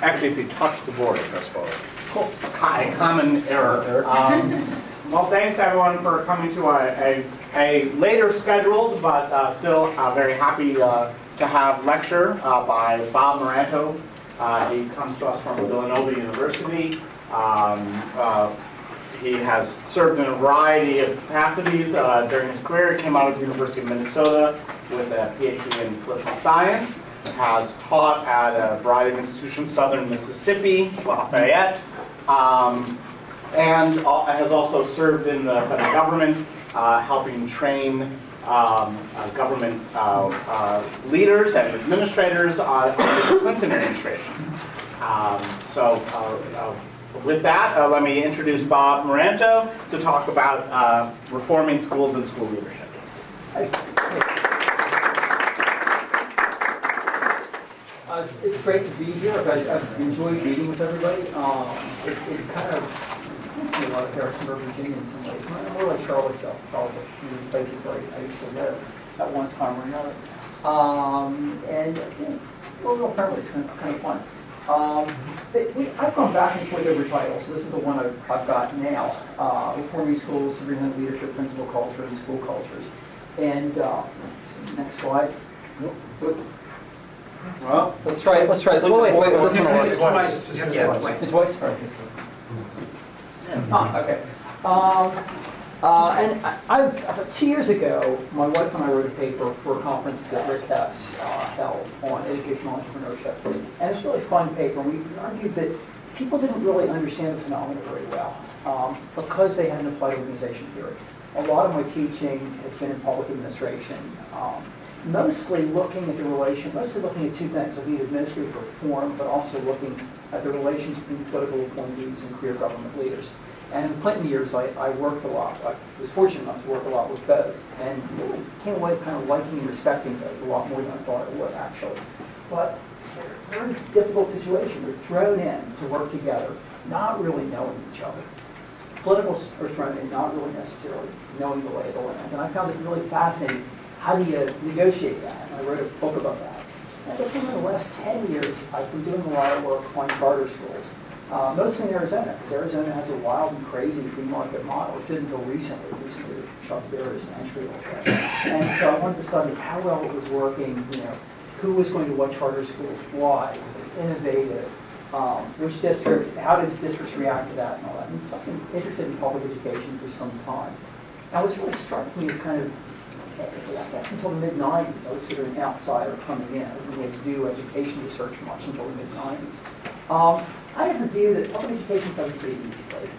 Actually, if you touch the board, it goes forward. Cool. Common error. Well, thanks everyone for coming to a later scheduled, but still very happy to have lecture by Bob Maranto. He comes to us from Villanova University. He has served in a variety of capacities during his career. He came out of the University of Minnesota with a PhD in political science. Has taught at a variety of institutions, Southern Mississippi, Lafayette, and has also served in the federal government, helping train government leaders and administrators under the Clinton administration. With that, let me introduce Bob Maranto to talk about reforming schools and school leadership. It's great to be here. I've enjoyed meeting with everybody. It kind of reminds me a lot of Harrisonburg, Virginia in some ways. More like Charlottesville, probably, places where I used to live at one time or another. We're real friendly. It's kind of fun. I've gone back and forth over titles, so this is the one I've got now. Reforming Schools, Superintendent Leadership, Principal Culture, and School Cultures. And next slide. Nope. Well, let's try it. Wait, listen to twice. It's twice. Okay. And about 2 years ago, my wife and I wrote a paper for a conference that Rick Hess held on educational entrepreneurship. And it's a really fun paper. We argued that people didn't really understand the phenomenon very well because they hadn't applied organization theory. A lot of my teaching has been in public administration. Mostly looking at two things, looking at administrative reform, but also looking at the relations between political appointees and career government leaders. And in the Clinton years, I worked a lot. I was fortunate enough to work a lot with both, and really came away kind of liking and respecting both a lot more than I thought I would, actually. But they're in a very difficult situation. They're thrown in to work together, not really knowing each other. Politicals are thrown in, not really necessarily knowing the lay of the land. And I found it really fascinating. How do you negotiate that? And I wrote a book about that. And I guess over the last 10 years, I've been doing a lot of work on charter schools, mostly in Arizona, because Arizona has a wild and crazy free market model. It didn't until recently. Recently, Chuck Barrett's entry all that. And so I wanted to study how well it was working, who was going to what charter schools, why, innovative, which districts, how did districts react to that and all that. And so I've been interested in public education for some time. Now, what's really struck me is kind of, I guess until the mid-90s, I was sort of an outsider coming in. I didn't really do education research much until the mid-90s. I had the view that public education is a pretty easy place.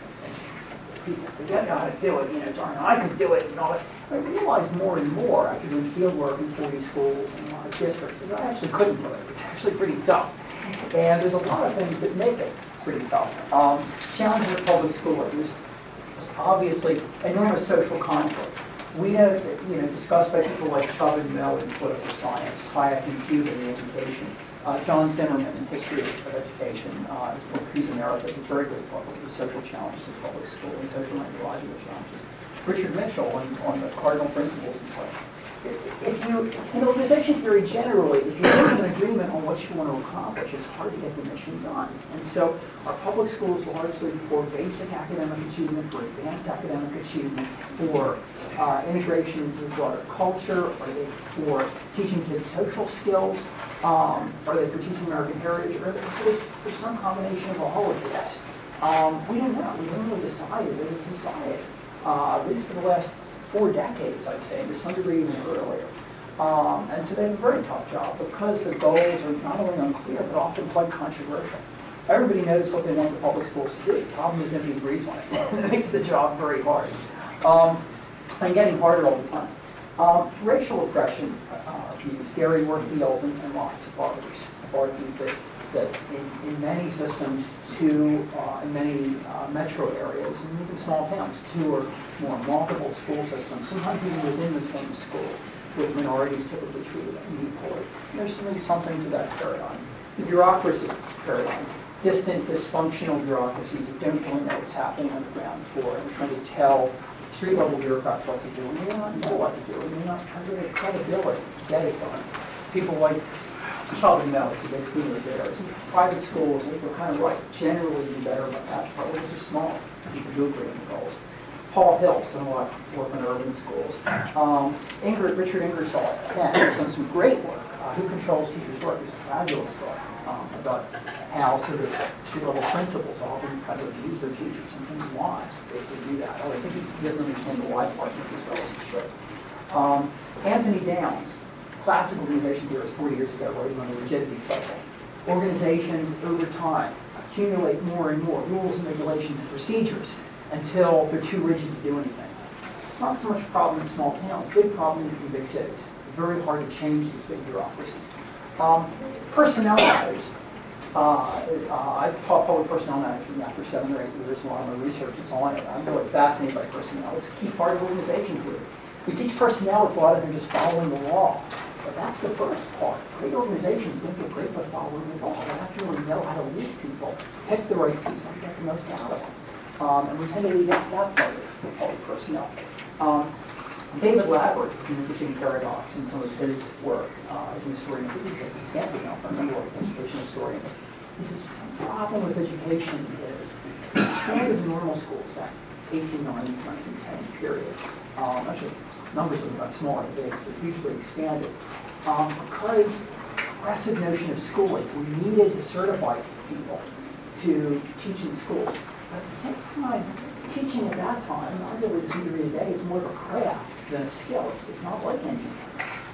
People forget how to do it, darn, I could do it and all that. I realized more and more after doing field work in 40 schools and a lot of districts is I actually couldn't do it. It's actually pretty tough. And there's a lot of things that make it pretty tough. Challenges of public schooling. There's obviously enormous social conflict. We know, discussed by people like Chubb and Mel in political science, Hayek and Cuban in education, John Zimmerman in history of education, his book Who's America is a very great book with social challenges of public school and social and ideological challenges. Richard Mitchell on the cardinal principles and such. In organization theory generally, if you have an agreement on what you want to accomplish, it's hard to get the mission done. And so our public schools largely for basic academic achievement, for advanced academic achievement, for integration into broader culture, are they for teaching kids social skills, are they for teaching American heritage, or are they for some combination of all of this? We don't know. We haven't really decided as a society, at least for the last 4 decades, I'd say, to some degree even earlier. And so they have a very tough job because the goals are not only unclear, but often quite controversial. Everybody knows what they want the public schools to do. The problem is nobody agrees on it. It makes the job very hard. And getting harder all the time. Racial oppression views, Gary Warfield and lots of others have argued that in many systems, in many metro areas, and even small towns, 2 or more multiple school systems, sometimes even within the same school, with minorities typically treated unequally. There's really something to that paradigm. The bureaucracy paradigm, distant, dysfunctional bureaucracies that don't really know what's happening on the ground floor and are trying to tell street-level bureaucrats what to do, and they may not know what to do, and they may not have the credibility to get it done. People like probably know it's a big theme of theirs. Private schools, I think we're kind of right, generally do better, but that probably is small. People do agree on the goals. Paul Hill's done a lot of work in urban schools. Richard Ingersoll at Penn has done some great work. Who Controls Teachers' Work is a fabulous book about how sort of street-level principals often kind of abuse their teachers and things why they do that. I think he doesn't understand the why part as well as he should. Anthony Downs, classical organization theorist 40 years ago, writing on the rigidity cycle. Organizations over time accumulate more and more rules and regulations and procedures until they're too rigid to do anything. It's not so much a problem in small towns, big problem in big cities. It's very hard to change these big bureaucracies. Personnel matters. I've taught public personnel management now for 7 or 8 years. A lot of my research is on it. I'm really fascinated by personnel. It's a key part of organization theory. We teach personnel, it's a lot of them just following the law. But that's the first part. Great organizations don't get great by following the law. They have to really know how to lead people, pick the right people, and get the most out of them. And we tend to leave out that part of public personnel. David Labbert is an interesting paradox in some of his work as an historian. I think he's at Stanford now, if I remember right, education historian. He says the problem with education is the standard normal schools, that 1890, 1910 period, actually numbers have got smaller, they've hugely expanded, because progressive notion of schooling, we needed to certify people to teach in schools. But at the same time, teaching at that time, arguably to some degree today, is more of a craft than a skill. It's not like engineering.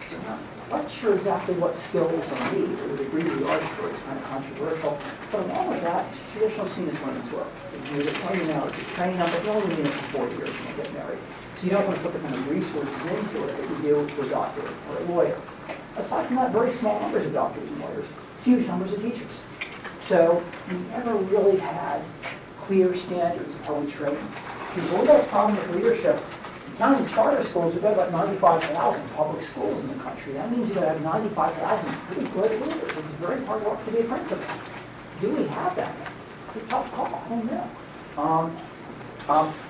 So I'm not quite sure exactly what skills they need. To the degree we are sure it's kind of controversial. But along with that, traditional students learning work. They tell you now, if you train them, but you only need it for 4 years and they get married. So you don't want to put the kind of resources into it that you do for a doctor or a lawyer. Aside from that, very small numbers of doctors and lawyers, huge numbers of teachers. So we never really had clear standards of how we train. We've always got a problem with leadership. Counting charter schools, we've got about 95,000 public schools in the country. That means you've got to have 95,000 pretty good leaders. It's very hard work to be a principal. Do we have that? It's a tough call. I don't know.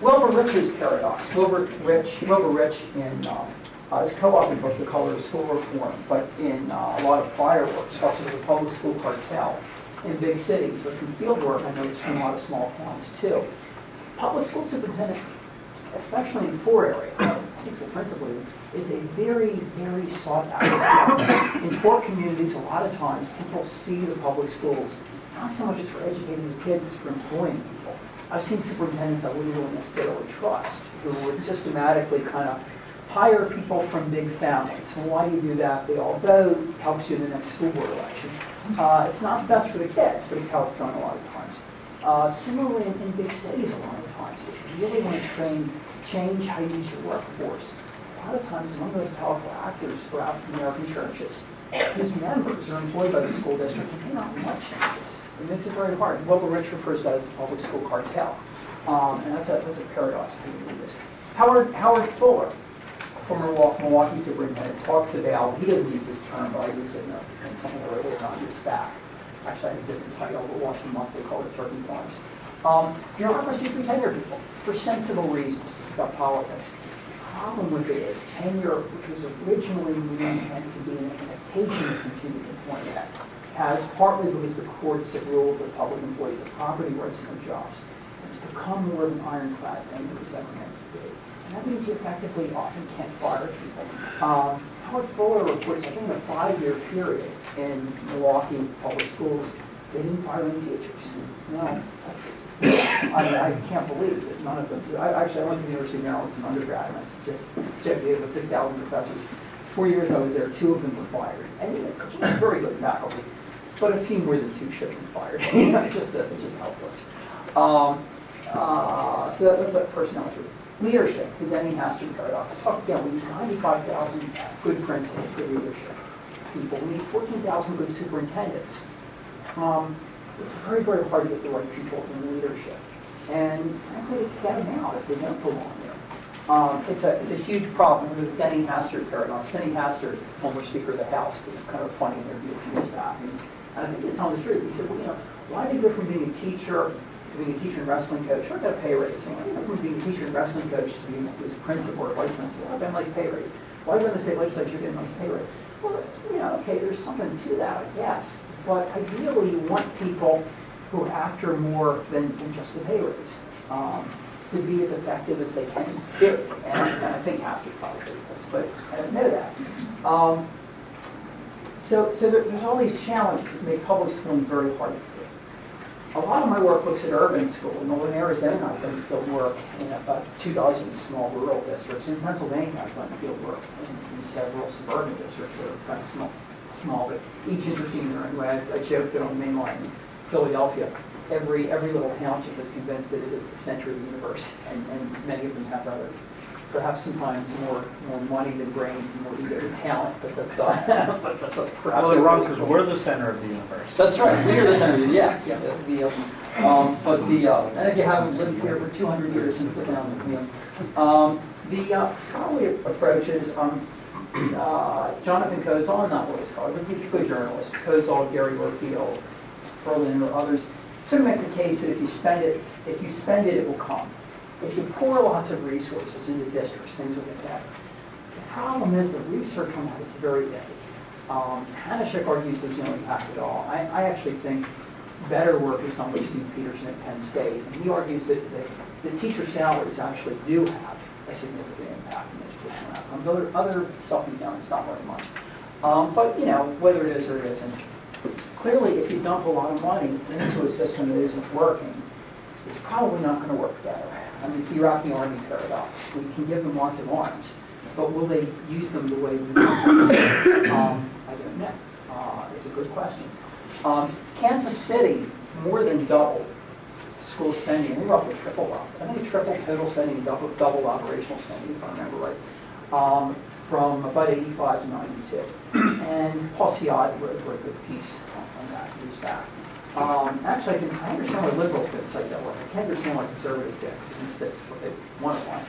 Wilbur Rich's paradox. Wilbur Rich in his co-authored book, The Color of School Reform, but in a lot of prior works, talks about the public school cartel in big cities. But from field work, I know it's from a lot of small towns too. Public school superintendent, especially in poor areas, I think so principally, is a very, very sought after job. In poor communities, a lot of times, people see the public schools not so much as for educating the kids, as for employing people. I've seen superintendents I wouldn't really necessarily trust, who would systematically kind of hire people from big families. Well, why do you do that? They all vote, helps you in the next school board election. It's not best for the kids, but it's how it's done a lot of times. Similarly, in big cities, a lot of times, if you really want to change how you use your workforce, a lot of times among those powerful actors are African-American churches, whose members are employed by the school district and cannot make changes. It makes it very hard. Wilbur Rich refers to that as the public school cartel. And that's a paradox. Howard Fuller, former Milwaukee superintendent, talks about, he doesn't use this term, but I use it in something I wrote 800 years back. Actually, I had a different title, but Washington Monthly called it Turkey Farms. Bureaucracy for tenure people, for sensible reasons, about politics. The problem with it is tenure, which was originally meant to be an expectation of continued employment, has partly because the courts have ruled that public employees have property rights in their jobs. It's become more of an ironclad tenure than it's ever meant to be. And that means you effectively often can't fire people. Howard Fuller reports, I think in a 5-year period in Milwaukee public schools, they didn't fire any teachers. No, I can't believe that none of them. I went to the University of Maryland as an undergrad, and I said, Jeff, we have about 6,000 professors. 4 years I was there, 2 of them were fired. And very good faculty, but a few more than 2 should have been fired. It's just how it works. So that's a personality. Leadership, the Denny-Hastert paradox. Again, we need 95,000 good principals, good leadership people. We need 14,000 good superintendents. It's very, very hard to get the right people in leadership. And frankly, to get them out if they don't belong there. It's a huge problem with the Denny-Hastert paradox. Denny-Hastert, former Speaker of the House, was kind of funny interview a few years back. And I think he's telling the truth. He said, well, why did you go from being a teacher to being a teacher and wrestling coach? Sure, got a pay raise. And why did you go from being a teacher and wrestling coach to being a principal or vice principal? I've got a nice pay raise. Why did you go to the state legislature get a nice pay raise? Well, okay, there's something to that, I guess. But ideally, you want people who are after more than just the pay raise to be as effective as they can be. And I think Haskell probably did this, but I don't know that. So there's all these challenges that make public schooling very hard to do. A lot of my work looks at urban school. In northern Arizona, I've done field work in about 24 small rural districts. In Pennsylvania, I've done field work in several suburban districts that are kind of small, but each interesting in their own way. I joke that on the main line in Philadelphia, every little township is convinced that it is the center of the universe, and many of them have rather, perhaps sometimes more money than brains and more ego than talent, but that's perhaps. Well, they're wrong because we're the center of the universe. That's right, we are the center of the, yeah. And if you haven't lived here for 200 years since the founding, the scholarly approaches, Jonathan Kozol, not really a scholar, but he's a good journalist, Kozol, Gary Warfield, Berlin, or others, sort of make the case that if you spend it, it will come. If you pour lots of resources into districts, things will get better. The problem is the research on that is very iffy. Hanishek argues there's no impact at all. I actually think better work is done by Steve Peterson at Penn State, and he argues that the teacher salaries actually do have a significant impact in educational outcomes. Other stuff you've done, it's not very much. But whether it is or it isn't, clearly if you dump a lot of money into a system that isn't working, it's probably not going to work better. I mean, it's the Iraqi army paradox. We can give them lots of arms, but will they use them the way we want them? I don't know. It's a good question. Kansas City more than doubled school spending. We roughly tripled up. I think it tripled total spending, doubled operational spending, if I remember right, from about 85 to 92. And Paul Siad wrote a good piece on that years back. Actually, I understand why liberals didn't cite that work. I can't understand why conservatives did. That's what they want to want.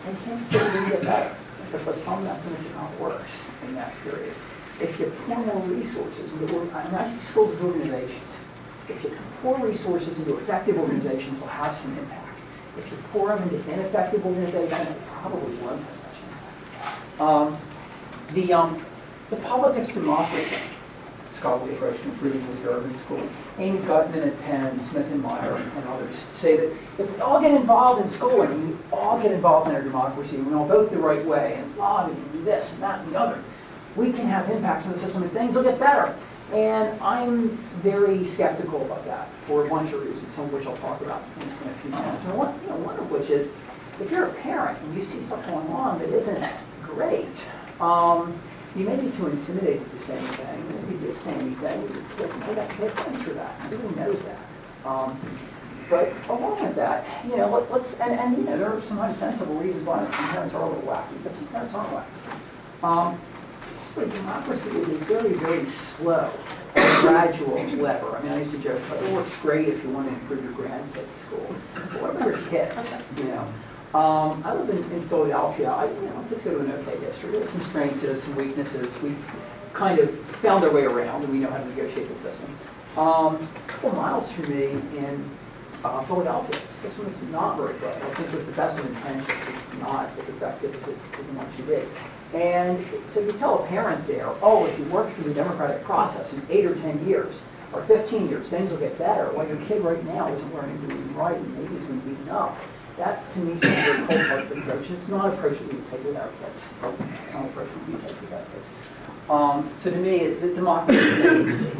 And Kansas City didn't get better. But some estimates it got worse in that period. If you pour more resources into, I see schools as organizations. If you pour resources into effective organizations, they'll have some impact. If you pour them into ineffective organizations, it probably won't have much impact. The politics of democracy, scholarly approach to improving with urban schooling. Amy Gutman at Penn, Smith and Meyer, and others say that if we all get involved in schooling, and we all get involved in our democracy, and we all vote the right way, and lobby, and do this and that and the other, we can have impacts on the system and things will get better. And I'm very skeptical about that for a bunch of reasons, some of which I'll talk about in a few minutes. And one of which is, if you're a parent and you see stuff going on that isn't great, you may be too intimidated to say anything. And if you do say anything, your kid may not pay attention for that. Everybody knows that. But along with that, let's there are some sensible reasons why some parents are a little wacky, but some parents aren't wacky. But democracy is a very, very slow, gradual lever. I mean, I used to joke, but it works great if you want to improve your grandkids' school. But what about your kids? I live in Philadelphia. My kids go to an okay district. There's some strengths, there's some weaknesses. We've kind of found our way around, and we know how to negotiate the system. A couple miles from me in Philadelphia, the system is not very good. I think with the best of intentions, it's not as effective as it wants to be. And so if you tell a parent there, oh, if you work through the democratic process in 8 or 10 years, or 15 years, things will get better. Well, your kid right now isn't learning to read and write, and maybe he's going to be beaten up. That, to me, seems a cold-hearted approach. It's not an approach that we would take with our kids. It's not an approach that we take with our kids. So to me, the democracy,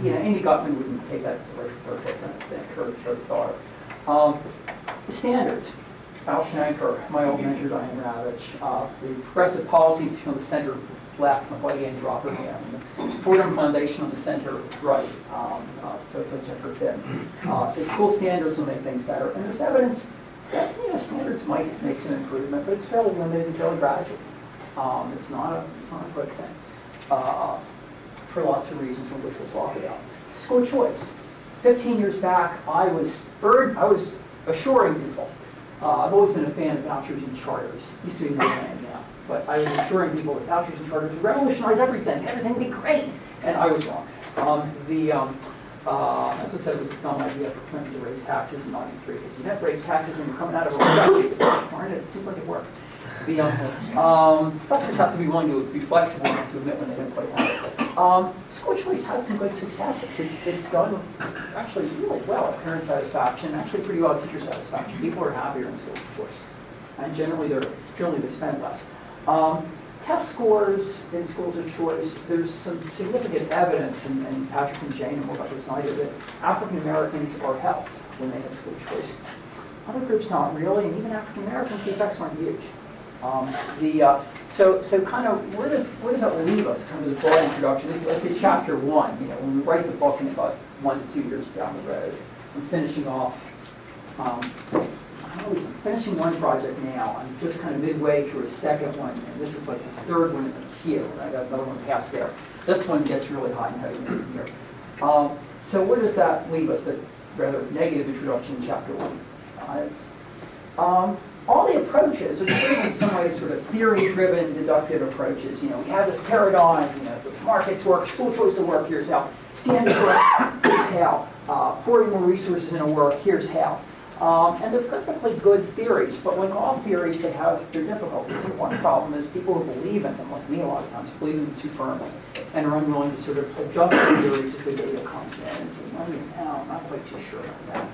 Amy Gutman wouldn't take that approach with her kids, I don't think, her daughter. The standards. Al Shanker, my old mentor, Diane Ravitch, the progressive policies from the center left, my buddy Andrew Opperman, and the Fordham Foundation on the center right, folks like Jennifer Pitt. So school standards will make things better. And there's evidence that standards might make some improvement, but it's fairly limited and fairly gradual. It's not a quick thing for lots of reasons, one which we'll talk about. School choice. 15 years back, I was assuring people. I've always been a fan of vouchers and charters. Used to be my fan now. But I was assuring people that vouchers and charters would revolutionize everything. Everything would be great. And I was wrong. As I said, it was a dumb idea for Clinton to raise taxes in '93. Because you don't raise taxes when you're coming out of a recession. It seems like it worked. Professors have to be willing to be flexible enough to admit when they don't quite want it. School choice has some good successes. It's done actually really well at parent satisfaction, actually pretty well at teacher satisfaction. People are happier in school choice, and generally they spend less. Test scores in schools of choice, there's some significant evidence, and Patrick and Jane know more about this than I do, that African Americans are helped when they have school choice. Other groups not really, and even African Americans, the effects aren't huge. So kind of where does that leave us? Kind of the broad introduction. This is, let's say, chapter 1. You know, when we write the book in about 1 to 2 years down the road, I'm finishing off. I'm finishing one project now. I'm just kind of midway through a second one, and this is like the third one in the queue. And I got another one past there. This one gets really hot and heavy in here. So where does that leave us? The rather negative introduction in chapter 1. All the approaches are sort of in some ways sort of theory-driven, deductive approaches. You know, we have this paradigm. You know, the markets work, school choice will work. Here's how. Standards work. Here's how. Pouring more resources into work. Here's how. And they're perfectly good theories, but like all theories, they have their difficulties. And one problem is people who believe in them, like me a lot of times, believe in them too firmly, and are unwilling to sort of adjust the theories as the data comes in and say, well, I'm not quite too sure about that.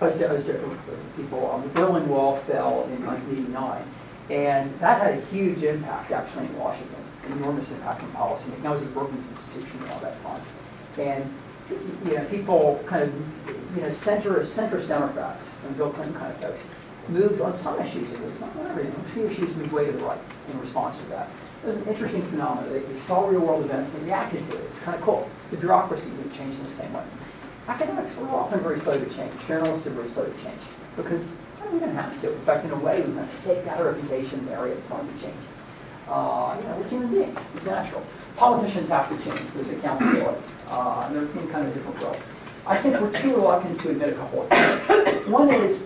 I was different with people. The Berlin Wall fell in 1989, and that had a huge impact actually in Washington, enormous impact on policy. That was a Brookings institution at all that time. And you know, people kind of, you know, centrist Democrats and Bill Clinton kind of folks moved on some issues. It was not everything. A few issues moved way to the right in response to that. It was an interesting phenomenon. They saw real world events and they reacted to it. It's kind of cool. The bureaucracy didn't change in the same way. Academics were often very slow to change. Journalists are very slow to change because we didn't have to. In fact, in a way, we kind of staked out a reputation in the area. It's hard to change. You know, we're human beings. It's natural. Politicians have to change. There's accountability. And they're in kind of a different world. I think we're too reluctant to admit a couple of things. One is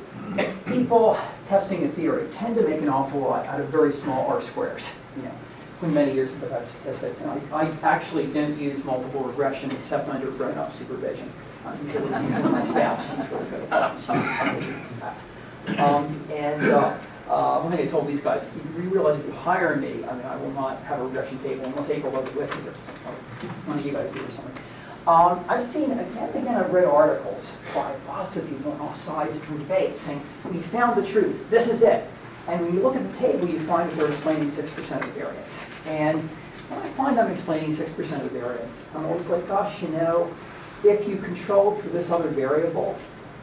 people testing a theory tend to make an awful lot out of very small R squares. You know, it's been many years since I've had statistics, and I actually didn't use multiple regression except under grown-up supervision. My spouse, she's really good at that. One thing I told these guys, you realize if you hire me, I mean, I will not have a regression table unless April does it with me or something. One of you guys do or something. I've seen, again and again, I've read articles by lots of people on all sides of debates saying, we found the truth, this is it. And when you look at the table, you find that they're explaining 6% of variance. And when I find them explaining 6% of variance, I'm always like, gosh, you know, if you controlled for this other variable,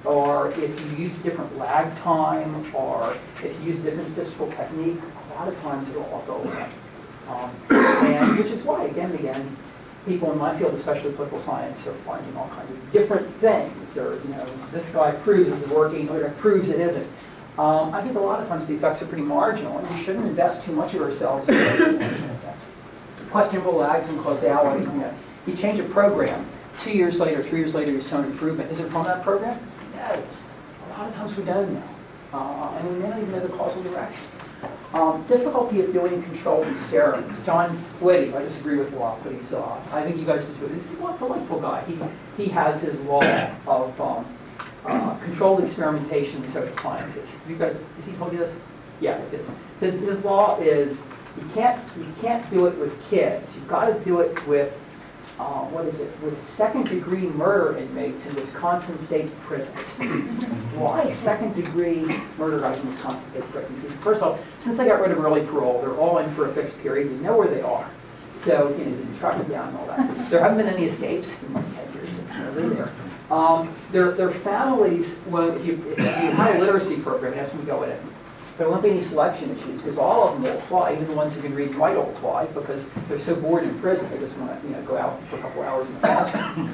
or if you use a different lag time, or if you use a different statistical technique, a lot of times it'll all go away. And which is why, again and again, people in my field, especially political science, are finding all kinds of different things. Or, you know, this guy proves it's working, or proves it isn't. I think a lot of times the effects are pretty marginal, and we shouldn't invest too much of ourselves in effects. Questionable lags and causality. You know, you change a program, 2 years later, 3 years later, you saw an improvement. Is it from that program? Yes. A lot of times we don't know. And we may not even know the causal direction. Difficulty of doing controlled experiments. John Whitty, I disagree with a lot, but he's, I think you guys do too. He's a delightful guy. He has his law of controlled experimentation in social sciences. You guys, has he told you this? Yeah, he did. His law is you can't do it with kids. You've got to do it with with second-degree murder inmates in Wisconsin state prisons. Why second-degree murder guys in Wisconsin state prisons? First of all, since they got rid of early parole, they're all in for a fixed period. You know where they are. So, you know, you track them down and all that. There haven't been any escapes in like 10 years. They're there. Their families, well, if you had a literacy program, that's when you go in it. There won't be any selection issues because all of them will apply. Even the ones who can read and write will apply because they're so bored in prison they just want to go out for a couple hours in the classroom.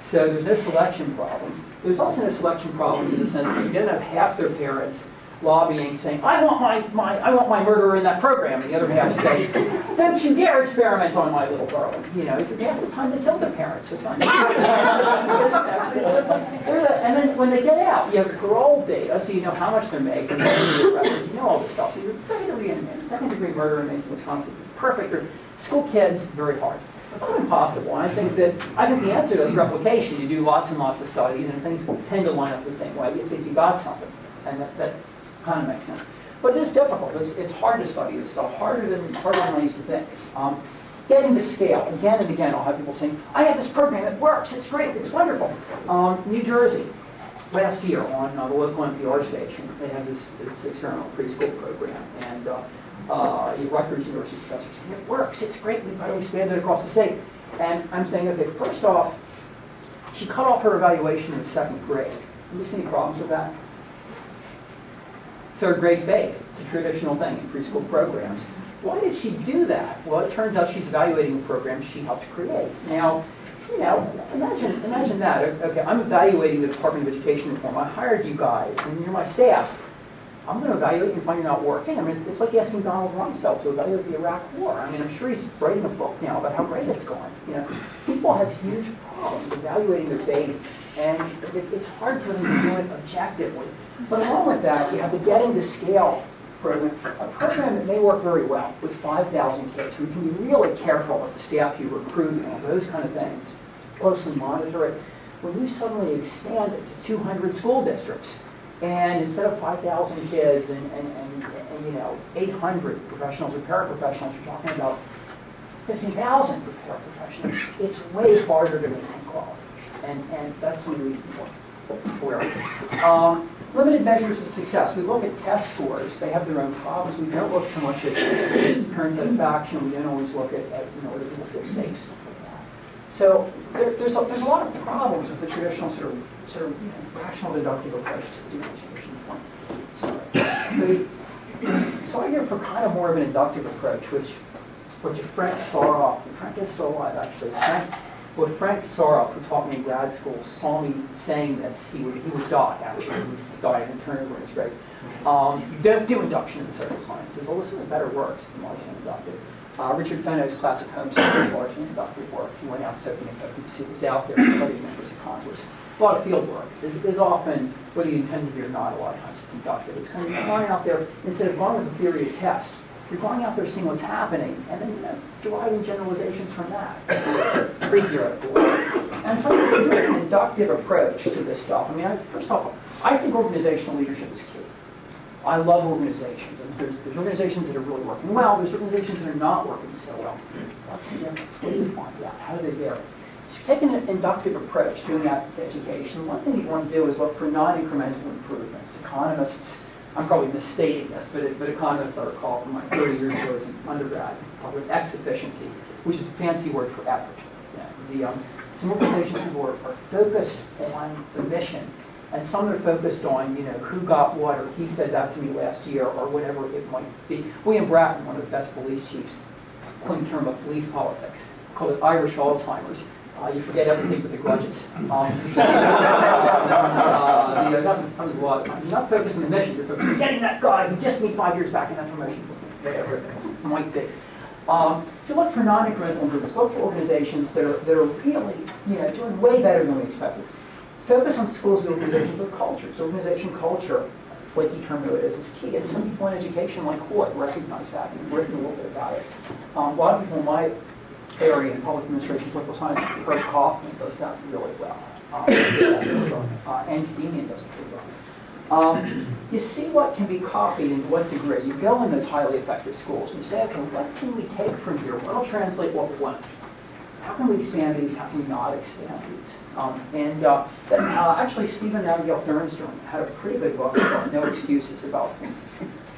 So there's no selection problems. There's also no selection problems in the sense that you don't have half their parents lobbying, saying, I want my murderer in that program. And the other half say, don't you dare experiment on my little darling. You know, it's half the time they kill their parents or something. And then when they get out, you have parole data, so you know how much they're making, you know all this stuff. So second-degree murder inmates in Wisconsin, perfect. School kids, very hard. Not impossible. I think the answer to is replication. You do lots and lots of studies, and things tend to line up the same way. You think you got something, and that kind of makes sense. But it is difficult. It's hard to study this stuff, harder than I used to think. Getting to scale, again and again, I'll have people saying, I have this program, it works, it's great, it's wonderful. New Jersey, last year on the local NPR station, they have this experimental preschool program, and Rutgers University professors saying, it works, it's great, we've got to expand it across the state. And I'm saying, okay, first off, she cut off her evaluation in the 2nd grade. Do you see any problems with that? 3rd grade fake. It's a traditional thing in preschool programs. Why did she do that? Well, it turns out she's evaluating the program she helped create. Now, you know, imagine that. Okay, I'm evaluating the Department of Education reform. I hired you guys, and you're my staff. I'm going to evaluate you and find you're not working. I mean, it's like asking Donald Rumsfeld to evaluate the Iraq War. I mean, I'm sure he's writing a book now about how great it's going. You know, people have huge problems evaluating their babies, and it's hard for them to do it objectively. But along with that, you have the Getting to Scale program, a program that may work very well with 5,000 kids. We can be really careful with the staff you recruit and all those kind of things, closely monitor it. When you suddenly expand it to 200 school districts, and instead of 5,000 kids and you know 800 professionals or paraprofessionals, you're talking about 50,000 paraprofessionals. It's way harder to maintain quality, and that's something we can work aware. Limited measures of success. We look at test scores. They have their own problems. We don't look so much at current satisfaction. We don't always look at you know, whether people feel safe, stuff like that. So there's a lot of problems with the traditional sort of you know, rational deductive approach to the education point. So I go for kind of more of an inductive approach, which Frank Saroff, Frank is still alive actually. Frank Saroff, who taught me in grad school, saw me saying this. He was Doc, actually. He was Doc in turnover in his grade. You don't do induction in the social sciences. Well, this is better works than largely inductive. Richard Fenno's classic home study is largely inductive work. He went out soaking it up to see what was out there and studied members of Congress. A lot of field work is often, whether you intend to be or not, a lot of times it's inductive. It's kind of going out there, instead of going with a theory of test, you're going out there seeing what's happening, and then deriving generalizations from that. Pre-theoretical work. And so I do an inductive approach to this stuff. I mean, first off, I think organizational leadership is key. I love organizations. And there's organizations that are really working well. There's organizations that are not working so well. What's the difference? What do you find out? How do they vary? So taking an inductive approach, doing that with education, one thing you want to do is look for non-incremental improvements. Economists, I'm probably misstating this, but economists I recall from my 30 years ago as an undergrad, talk about X efficiency, which is a fancy word for effort. Some organizations people are focused on the mission, and some are focused on, you know, who got what, or he said that to me last year, or whatever it might be. William Bratton, one of the best police chiefs, coined the term of police politics, called it Irish Alzheimer's. You forget everything but the grudges. That was a lot of time. You're not focused on the mission, you're focused on getting that guy who just me 5 years back in that promotion, whatever it might be. If you look for non-incremental improvements, look for organizations that are really, you know, doing way better than we expected. Focus on schools and organizations with cultures. Organization culture, flaky term though it is key. And some people in education like Hoyt recognize that and written a little bit about it. A lot of people in my area in public administration, political science, Fred Kaufman does that really well. And academia does it pretty well. You see what can be copied and to what degree. You go in those highly effective schools and you say, okay, what can we take from here? What will translate what we want? How can we expand these? How can we not expand these? Actually, Stephen Abigail Thornstone had a pretty good book called No Excuses about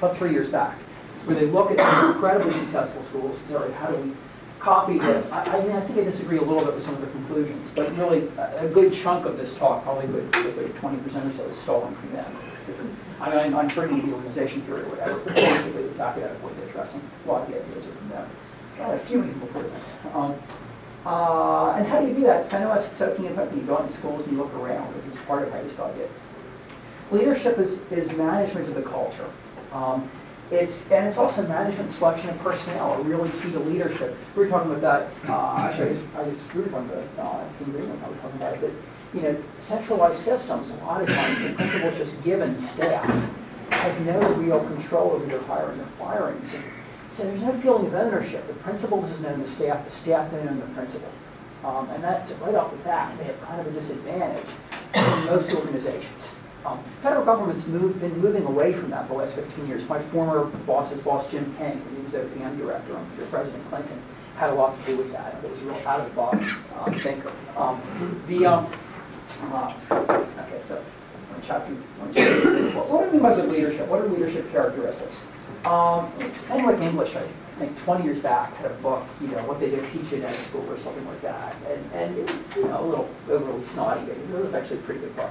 3 years back, where they look at some incredibly successful schools and say, all right, how do we copy this? I mean, I think I disagree a little bit with some of the conclusions, but really a good chunk of this talk, probably 20% or so, is stolen from them. I mean, I'm bringing the organization theory or whatever, but basically it's academic what they're addressing. A lot of the ideas are from them. A few people put it in. And how do you do that? Fenno-esque soaking it up, you go out in schools and you look around. It's part of how you study it. Leadership is management of the culture. It's also management selection of personnel, are really key to leadership. We were talking about that, actually, we were talking about, I was talking about it, that, you know, centralized systems, a lot of times the principal's just given staff, has no real control over their hiring or firing. So there's no feeling of ownership. The principal doesn't own the staff don't own the principal. And that's right off the bat, they have kind of a disadvantage in most organizations. Federal government's been moving away from that for the last 15 years. My former boss's boss, Jim King, when he was OPM director under President Clinton, had a lot to do with that. It was a real out-of-the-box thinker. Okay, so what do I mean by good leadership? What are leadership characteristics? Like English, I think 20 years back, had a book, what they didn't teach you in school or something like that. And it was, a little overly snotty, but it was actually a pretty good book.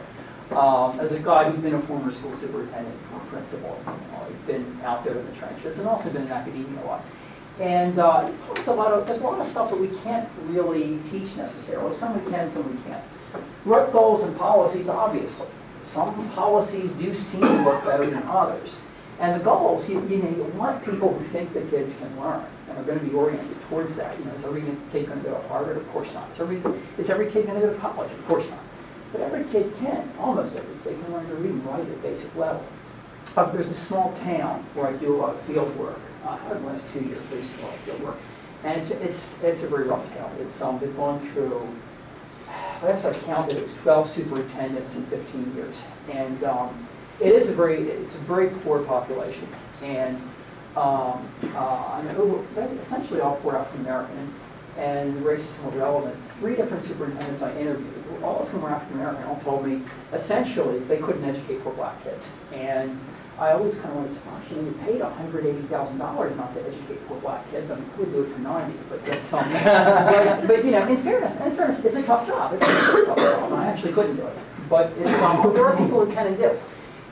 As a guy who's been a former school superintendent or principal, I've been out there in the trenches and also been in academia a lot. And there's a lot of stuff that we can't really teach necessarily. Some we can, some we can't. Work goals and policies, obviously. Some policies do seem to work better than others. And the goals, you want people who think that kids can learn and are going to be oriented towards that. Is every kid going to go to Harvard? Of course not. Is every kid going to go to college? Of course not. But every kid can, almost every kid can learn to read and write at a basic level. There's a small town where I do a lot of field work. I had the last 2 years where I used to do a lot of field work. And it's a very rough town. They've gone through, last I counted, it was 12 superintendents in 15 years. And it's a very poor population. And essentially all poor African American. And the race is somewhat relevant. 3 different superintendents I interviewed, all of whom were African American, all told me essentially they couldn't educate poor black kids. And I always kind of wanted to say, gosh, you paid $180,000 not to educate poor black kids. I mean, we would do it for 90, but that's something. but in fairness, it's a tough job. It's a tough job. I actually couldn't do it. But there are people who can and do.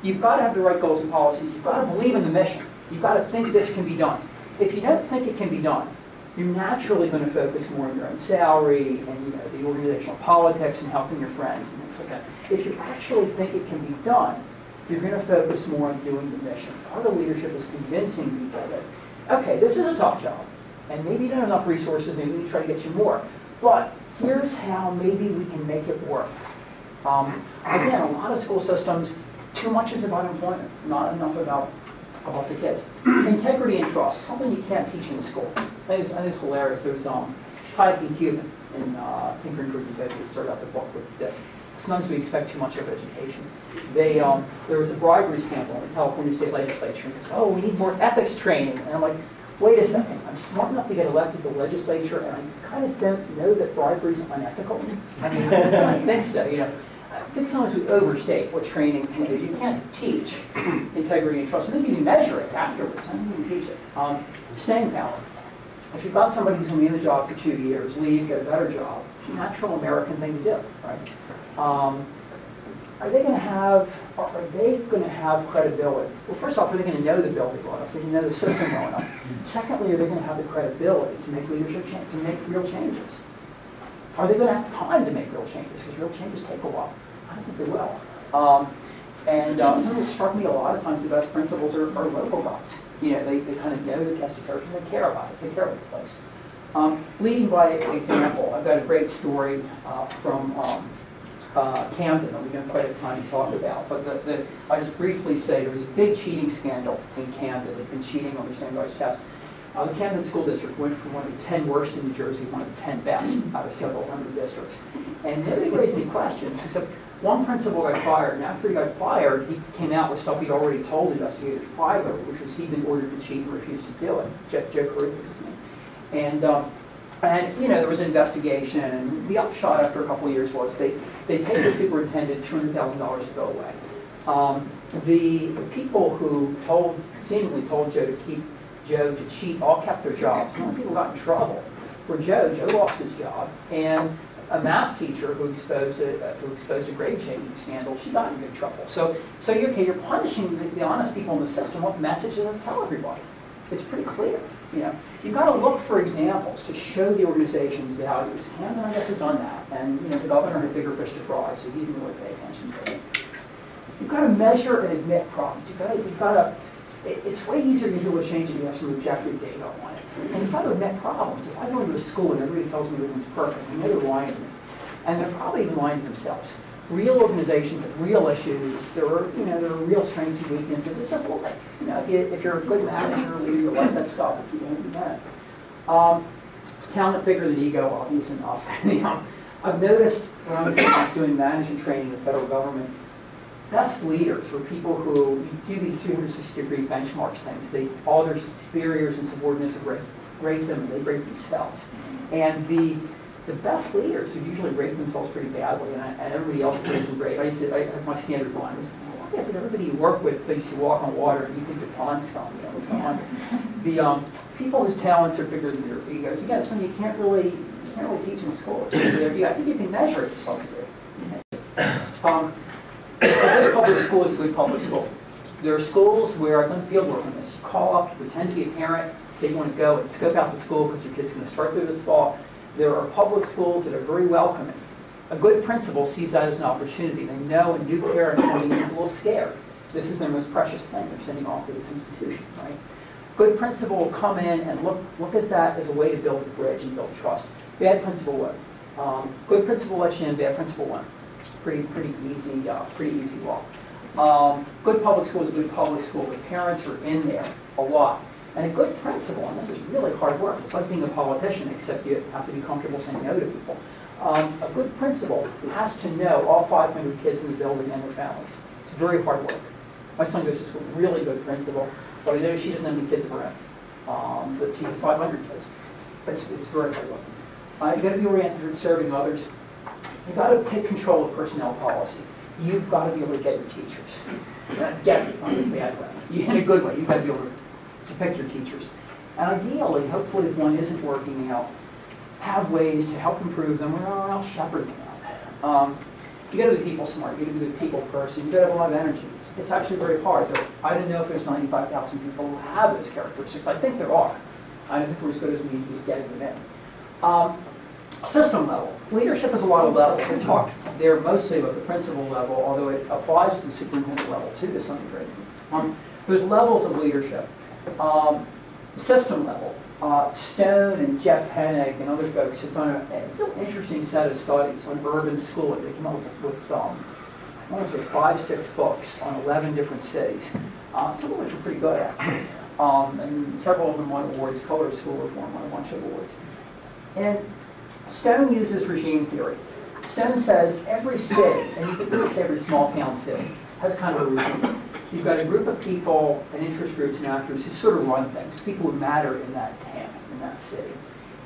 You've got to have the right goals and policies. You've got to believe in the mission. You've got to think this can be done. If you don't think it can be done, you're naturally going to focus more on your own salary and the organizational politics and helping your friends and things like that. If you actually think it can be done, you're going to focus more on doing the mission. Part of leadership is convincing people that, okay, this is a tough job, and maybe you don't have enough resources, maybe we need to try to get you more, but here's how maybe we can make it work. Again, a lot of school systems, too much is about employment, not enough about the kids. Integrity and trust, something you can't teach in school. I think it's hilarious. There was Hayek and Cuban in Tinkering Toward Utopia. Started out the book with this. Sometimes we expect too much of education. There was a bribery scandal in the California State Legislature. And goes, oh, we need more ethics training. And I'm like, wait a second. I'm smart enough to get elected to the legislature, and I kind of don't know that bribery is unethical. I mean, I don't think so. I think sometimes we overstate what training can do. You can't teach integrity and trust. I think you can measure it afterwards. I think you can teach it. Staying power. If you've got somebody who's going to be in the job for 2 years, leave, get a better job, it's a natural American thing to do, right? Are they going to have credibility? Well, first off, are they going to know the building well enough? Are they going to know the system well enough? Secondly, are they going to have the credibility to make leadership change, to make real changes? Are they going to have time to make real changes? Because real changes take a while. I don't think they will. Something that struck me a lot of times, the best principals are local guys. They kind of know the cast of character, and they care about it. They care about the place. Leading by example, I've got a great story from Camden that we don't quite have time to talk about. But I'll just briefly say there was a big cheating scandal in Camden. They've been cheating on their standardized tests. The Camden School District went from one of the 10 worst in New Jersey to one of the 10 best out of several hundred districts. And nobody raised any questions, except one principal got fired. And after he got fired, he came out with stuff he'd already told investigators privately, which was he'd been ordered to cheat and refused to do it. Joe Carruthers was his name. And there was an investigation, and the upshot after a couple of years was they paid the superintendent $200,000 to go away. The people who seemingly told Joe to keep Joe to cheat all kept their jobs. The only people who got in trouble were Joe. Joe lost his job, and a math teacher who exposed a grade changing scandal, she got in big trouble. So you're punishing the honest people in the system. What message does this tell everybody? It's pretty clear. You've got to look for examples to show the organization's values. Camden, I guess, has done that, and the governor had bigger fish to fry, so he didn't really pay attention to it. You've got to measure and admit problems. You've got to. It's way easier to do a change if you have some objective data on it. And you've got to admit problems. If I go into a school and everybody tells me everything's perfect, I know they're lying to me. And they're probably even lying to themselves. Real organizations have real issues. There are real strengths and weaknesses. It's just like, if you're a good manager or leader, you'll like that stuff. If you don't, you don't. Talent bigger than ego, obvious enough. I've noticed when I was doing management training in the federal government, best leaders were people who do these 360-degree benchmarks things. All their superiors and subordinates would rate them, and they rate themselves. And the best leaders would usually rate themselves pretty badly, and everybody else would rate them great. My standard line was, I said, everybody you work with thinks you walk on water and you think the pond's scum. You know, what's going on? The people whose talents are bigger than their egos. Again, it's something you can't really teach in school. It's really, I think you can measure it to some degree. A good public school is a good public school. There are schools where I've done field work on this. You call up, you pretend to be a parent, say you want to go and scope out the school because your kid's going to start through this fall. There are public schools that are very welcoming. A good principal sees that as an opportunity. They know a new parent coming in is a little scared. This is their most precious thing they're sending off to this institution, right? Good principal will come in and look at that as a way to build a bridge and build trust. Bad principal won't. Good principal lets you in, bad principal won't. Pretty easy walk. Good public school is a good public school where parents are in there a lot. And a good principal, and this is really hard work, it's like being a politician, except you have to be comfortable saying no to people. A good principal has to know all 500 kids in the building and their families. It's very hard work. My son goes to school with a really good principal, but I know she doesn't have any kids of her own. But she has 500 kids. It's very hard work. You've got to be oriented toward serving others. You've got to take control of personnel policy. You've got to be able to get your teachers. Get it, not in a bad way. In a good way. You've got to be able to pick your teachers. And ideally, hopefully if one isn't working out, have ways to help improve them, or I'll shepherd them out. You got to be people smart. You got to be a good people person. You got to have a lot of energy. It's actually very hard. I don't know if there's 95,000 people who have those characteristics. I think there are. I don't think we're as good as we need to be getting them in. System level. Leadership is a lot of levels. We talked there mostly about the principal level, although it applies to the superintendent level too to some degree. There's levels of leadership. System level. Stone and Jeff Hennig and other folks have done a real interesting set of studies on urban schooling. They came up with I want to say 5-6 books on 11 different cities, some of which are pretty good actually. And several of them won awards. Color School Reform won a bunch of awards. And Stone uses regime theory. Stone says every city, and you could really say every small town too, has kind of a regime. You've got a group of people and interest groups and actors who sort of run things, people who matter in that town, in that city.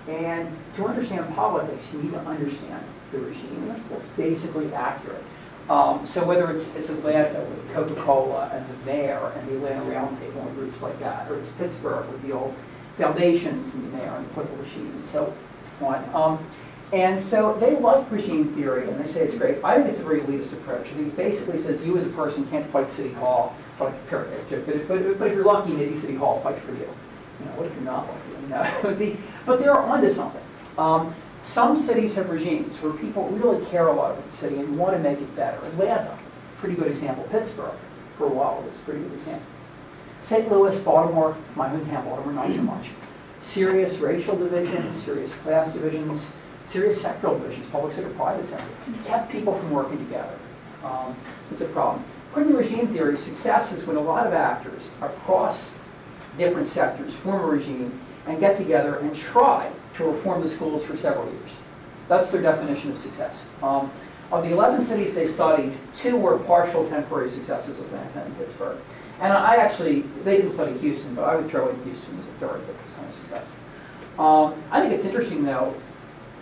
And to understand politics, you need to understand the regime. That's basically accurate. So whether it's Atlanta with Coca-Cola and the mayor and the Atlanta Roundtable and groups like that, or it's Pittsburgh with the old foundations and the mayor and the political regime and so on. And so they like regime theory, and they say it's great. I think it's a very elitist approach. It basically says you as a person can't fight City Hall, but if you're lucky, maybe City Hall will fight for you. You know, what if you're not lucky? You know, but they're onto something. Some cities have regimes where people really care a lot about the city and want to make it better. Atlanta, pretty good example. Pittsburgh, for a while, was a pretty good example. St. Louis, Baltimore, my hometown, Baltimore, not so much. Serious racial divisions, serious class divisions, serious sectoral divisions, public sector, private sector, kept people from working together. It's a problem. According to regime theory, success is when a lot of actors across different sectors form a regime and get together and try to reform the schools for several years. That's their definition of success. Of the 11 cities they studied, 2 were partial temporary successes, Atlanta and Pittsburgh. And they didn't study Houston, but I would throw in Houston as a third kind of success. I think it's interesting, though,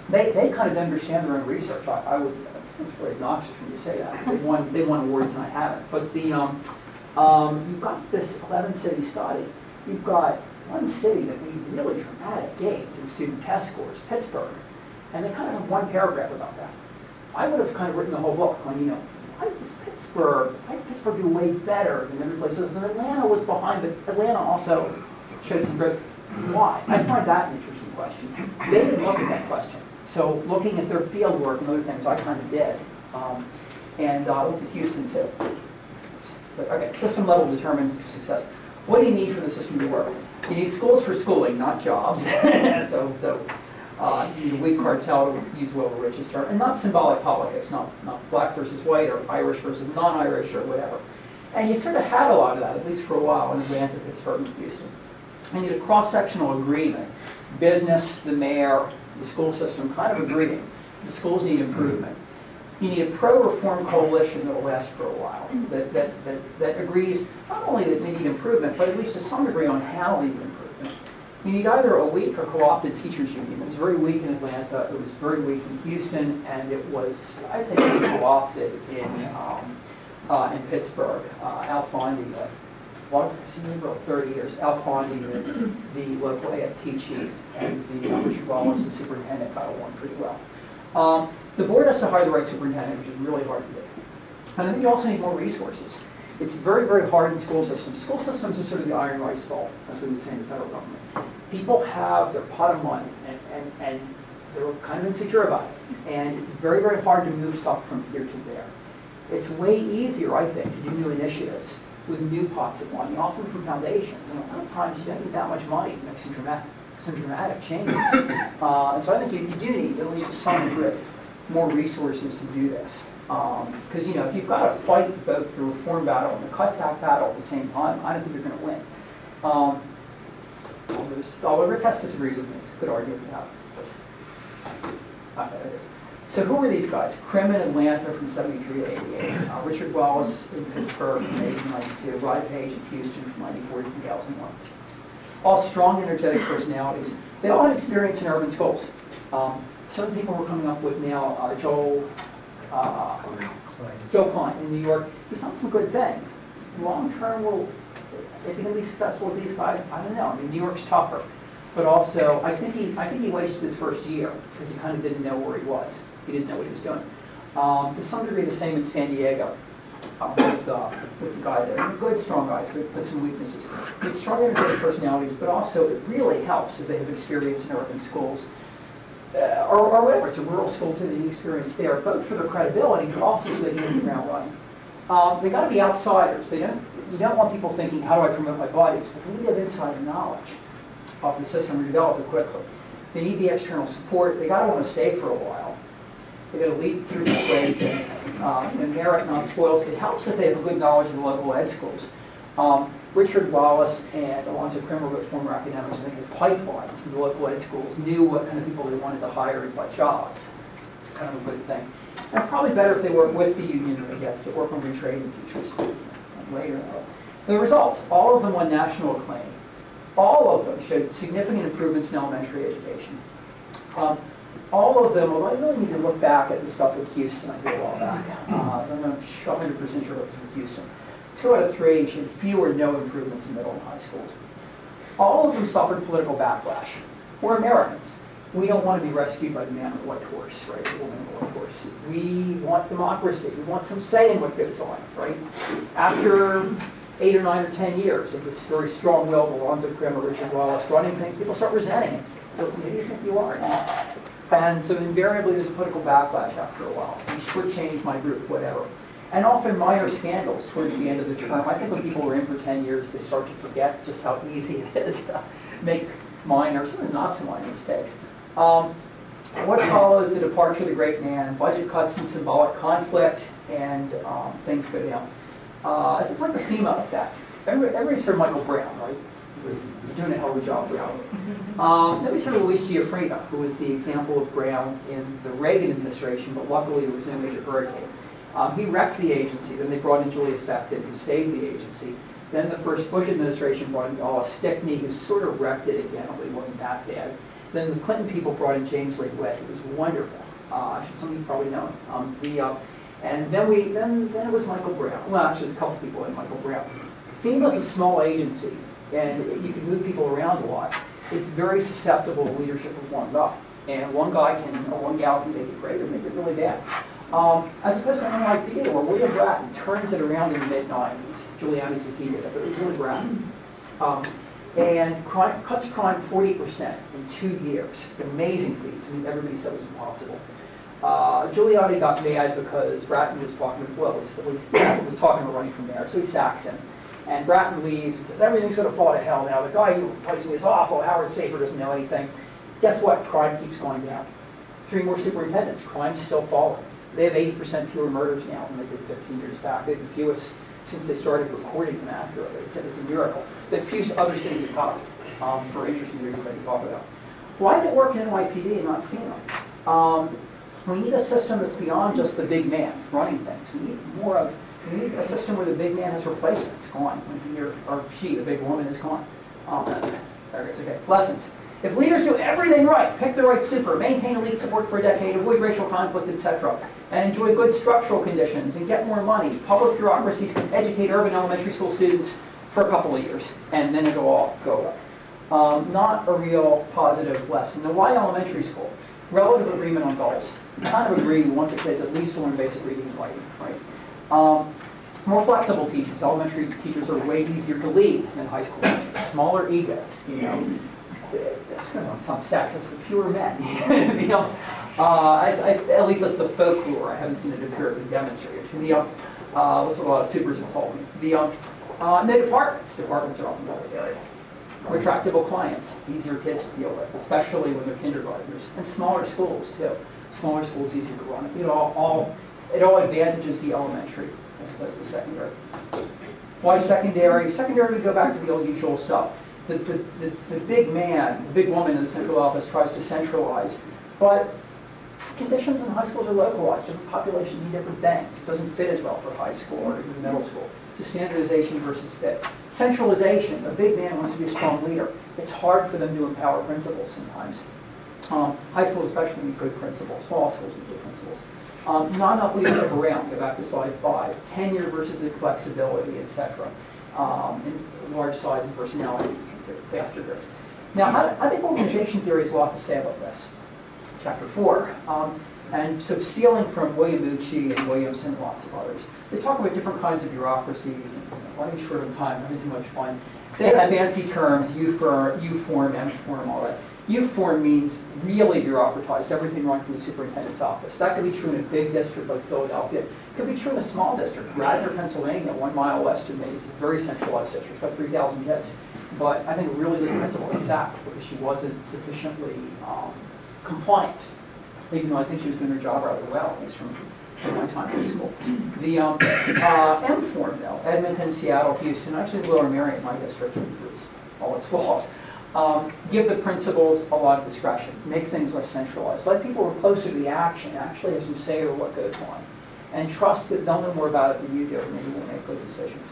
they kind of understand their own research. It seems very obnoxious when you say that. They won awards and I haven't. But you've got this 11-city study. You've got one city that made really dramatic gains in student test scores, Pittsburgh. And they kind of have one paragraph about that. I would have kind of written the whole book on, why did Pittsburgh do way better than every place else? And Atlanta was behind, but Atlanta also showed some growth. Why? I find that an interesting question. They didn't look at that question. So looking at their field work and other things, I kind of did. And I looked at Houston too. But, okay, system level determines success. What do you need for the system to work? You need schools for schooling, not jobs. You need a weak cartel, to use Wilbur Rich's term, and not symbolic politics, not black versus white or Irish versus non-Irish or whatever. And you sort of had a lot of that, at least for a while, in Atlanta, Pittsburgh, and Houston. And you had a cross-sectional agreement. Business, the mayor, the school system kind of agreeing. The schools need improvement. You need a pro-reform coalition that will last for a while, that agrees not only that we need improvement, but at least to some degree on how we need improvement. You need either a weak or co-opted teachers union. It was very weak in Atlanta, it was very weak in Houston, and it was, I'd say, pretty co-opted in Pittsburgh. Al Fondy, well, for 30 years, Al Fondy, the local AFT chief, and Richard Wallace, the superintendent, got along pretty well. The board has to hire the right superintendent, which is really hard to do. And I think you also need more resources. It's very, very hard in school systems. School systems are sort of the iron rice bowl, as we would say in the federal government. People have their pot of money, and they're kind of insecure about it. And it's very, very hard to move stuff from here to there. It's way easier, I think, to do new initiatives with new pots of money, often from foundations. And a lot of times you don't need that much money to make some dramatic changes. And so I think you do need, at least to some degree, more resources to do this. Because if you've got to fight both the reform battle and the cutback battle at the same time, I don't think you're going to win. Although Rick Hess disagrees with me, it's a good argument to have. There it is. So who were these guys? Krim in Atlanta from 73 to 88. Richard Wallace in Pittsburgh from 80 to 92. Rod Page in Houston from 94 to 2001. All strong, energetic personalities. They all had experience in urban schools. Some people we're coming up with now, Joe Klein in New York. He's done some good things. Long term, is he going to be successful as these guys? I don't know. I mean, New York's tougher. But also, I think he wasted his first year because he kind of didn't know where he was. He didn't know what he was doing. To some degree, the same in San Diego with the guy there. Good, strong guys, but some weaknesses. It's strong, energetic personalities, but also it really helps if they have experience in urban schools. Or whatever, it's a rural school too, they need experience there, both for their credibility, but also so they can hit the ground running. They got to be outsiders. You don't want people thinking, how do I promote my buddies? But they need to have insider knowledge of the system and develop it quickly. They need the external support. They got to want to stay for a while. They got to lead through persuasion and merit, not spoils. It helps if they have a good knowledge of the local ed schools. Richard Wallace and Alonzo Krim were former academics. I think had pipelines in the local ed schools, knew what kind of people they wanted to hire and what jobs. It's kind of a good thing. And probably better if they work with the union or against to work on retraining teachers later. The results, all of them won national acclaim. All of them showed significant improvements in elementary education. All of them, although I really need to look back at the stuff with Houston, I did a while back. I'm not 100% sure it was with Houston. 2 out of 3 showed few or no improvements in middle and high schools. All of them suffered political backlash. We're Americans. We don't want to be rescued by the man on the white horse, right? The woman on the white horse. We want democracy. We want some say in what goes on, right? After 8 or 9 or 10 years of this very strong-willed Alonzo Krim or Richard Wallace running things, people start resenting it. People say, who do you think you are? And so invariably there's a political backlash after a while. You shortchange my group, whatever. And often minor scandals towards the end of the term. I think when people are in for 10 years, they start to forget just how easy it is to make minor, sometimes not so minor mistakes. What follows the departure of the great man? Budget cuts and symbolic conflict, and things go down. It's like the FEMA effect. Everybody's heard Michael Brown, right? You're doing a hell of a job, Brown. Nobody's heard of Luis Giuffrida, who was the example of Brown in the Reagan administration, but luckily there was no major hurricane. He wrecked the agency. Then they brought in Julius Dept, who saved the agency. Then the first Bush administration brought in Stickney, who sort of wrecked it again, although he wasn't that bad. Then the Clinton people brought in James Lake Witt, who was wonderful. Some of you probably know him. And then it was Michael Brown. Well, actually, there's a couple people in Michael Brown. FEMA's a small agency, and you can move people around a lot. It's very susceptible to leadership of one guy. And one guy can, or one gal can make it great or make it really bad. As opposed to NYPD, where William Bratton turns it around in the mid-90s. Giuliani says he did it, but it was really Bratton. And cuts crime 40% in 2 years. Amazing feats. I mean, everybody said it was impossible. Giuliani got mad because Bratton was talking, Bratton was talking about running for mayor, so he sacks him. And Bratton leaves and says, everything's going to fall to hell now. The guy who replaced me is awful. Howard Safer doesn't know anything. Guess what? Crime keeps going down. 3 more superintendents. Crime's still falling. They have 80% fewer murders now than they did 15 years back. They have the fewest since they started recording them accurately. It's a miracle. The few other cities have copied for interesting reasons I can talk about. Why did it work in NYPD and not FEMA? We need a system that's beyond just the big man running things. We need a system where the big man has replacements, gone, when he or she, the big woman, is gone. There it is, okay. Lessons. If leaders do everything right, pick the right super, maintain elite support for a decade, avoid racial conflict, etc., and enjoy good structural conditions and get more money, public bureaucracies can educate urban elementary school students for a couple of years, and then it'll all go up. Not a real positive lesson. Now, why elementary school? Relative agreement on goals. We kind of agree we want the kids at least to learn basic reading and writing, right? More flexible teachers. Elementary teachers are way easier to lead than high school teachers. Smaller egos, you know. It sounds sexist, but fewer men. You know, at least that's the folklore. I haven't seen it empirically demonstrated. That's what a lot of supers have told me. No departments. Departments are often very area. Retractable clients, easier kids to deal with, especially when they're kindergartners. And smaller schools, too. Smaller schools easier to run. It all advantages the elementary as opposed to secondary. Why secondary? Secondary, we go back to the old usual stuff. The big man, the big woman in the central office tries to centralize, but conditions in high schools are localized. Different populations need different things. It doesn't fit as well for high school or even middle school. It's standardization versus fit. Centralization, a big man wants to be a strong leader. It's hard for them to empower principals sometimes. High schools especially need good principals. Small schools need good principals. Not enough leadership around. Go back to slide 5. Tenure versus flexibility, etc. In large size and personality, faster growth. Now, I think organization theory has a lot to say about this. Chapter 4. And so stealing from William Ucci and Williamson and lots of others, they talk about different kinds of bureaucracies. And running short on time, having too much fun. They have fancy terms, U-form, M-form, all that. U-form means really bureaucratized, everything run from the superintendent's office. That could be true in a big district like Philadelphia. It could be true in a small district. Radnor, Pennsylvania, 1 mile west of me, is a very centralized district, about 3,000 kids. But I think a really good principal got sacked because she wasn't sufficiently compliant, even though I think she was doing her job rather well, at least from my time in school. The M-form, though, Edmonton, Seattle, Houston, actually Lower Merion, my district, includes all its flaws. Give the principals a lot of discretion. Make things less centralized. Let people who are closer to the action actually have some say over what goes on. And trust that they'll know more about it than you do, and maybe will make good decisions.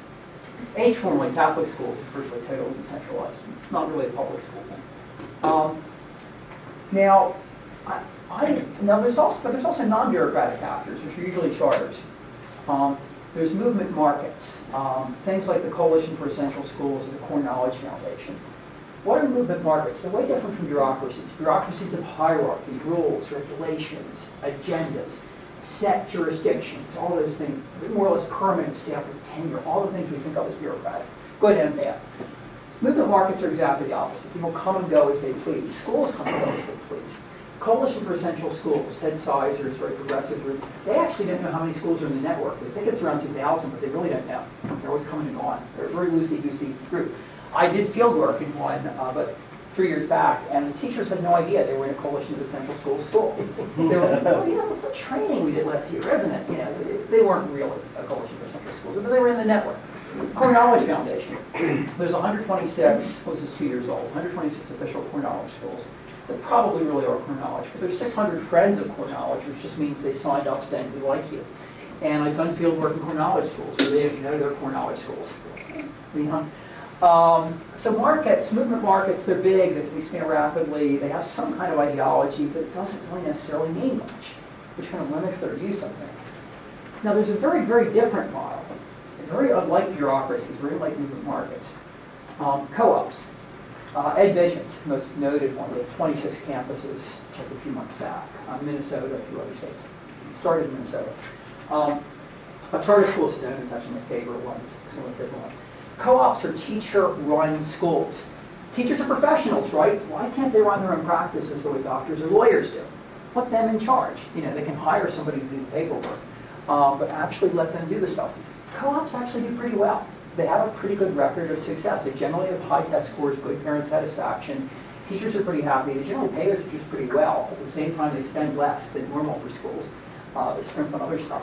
H-form, like Catholic schools, is virtually totally decentralized. It's not really a public school thing. Now there's also non-bureaucratic actors, which are usually charters. There's movement markets, things like the Coalition for Essential Schools or the Core Knowledge Foundation. What are movement markets? They're way different from bureaucracies. Bureaucracies have hierarchy, rules, regulations, agendas, set jurisdictions, all those things, more or less permanent staff with tenure, all the things we think of as bureaucratic, good and bad. Movement markets are exactly the opposite. People come and go as they please. Schools come and go as they please. Coalition for Essential Schools, Ted Sizer's very progressive group, they actually didn't know how many schools are in the network. They think it's around 2,000, but they really don't know. They're always coming and going. They're a very loosey-goosey group. I did field work in one, but 3 years back, and the teachers had no idea they were in a Coalition of Essential Schools school. They were like, oh yeah, that's the training we did last year, isn't it? You know, they weren't really a Coalition for Essential Schools, but they were in the network. Core Knowledge Foundation. There's 126, well, this is 2 years old, 126 official Core Knowledge schools. They probably really are Core Knowledge, but there's 600 friends of Core Knowledge, which just means they signed up saying we like you. And I've done field work in Core Knowledge schools, where they know they're Core Knowledge schools. So markets, movement markets, they're big, they can expand rapidly, they have some kind of ideology, but it doesn't really necessarily mean much, which kind of limits their use, I think. Now there's a very, very different model, very unlike bureaucracies, very unlike movement markets. Co-ops. Ed Vision's most noted one, with 26 campuses, checked a few months back, Minnesota, a few other states. Started in Minnesota. A charter school student is actually my favorite one, it's one of my favorite ones. Co-ops are teacher-run schools. Teachers are professionals, right? Why can't they run their own practices the way doctors or lawyers do? Put them in charge. You know, they can hire somebody to do the paperwork, but actually let them do the stuff. Co-ops actually do pretty well. They have a pretty good record of success. They generally have high test scores, good parent satisfaction. Teachers are pretty happy. They generally pay their teachers pretty well. At the same time, they spend less than normal for schools. They scrimp on other stuff.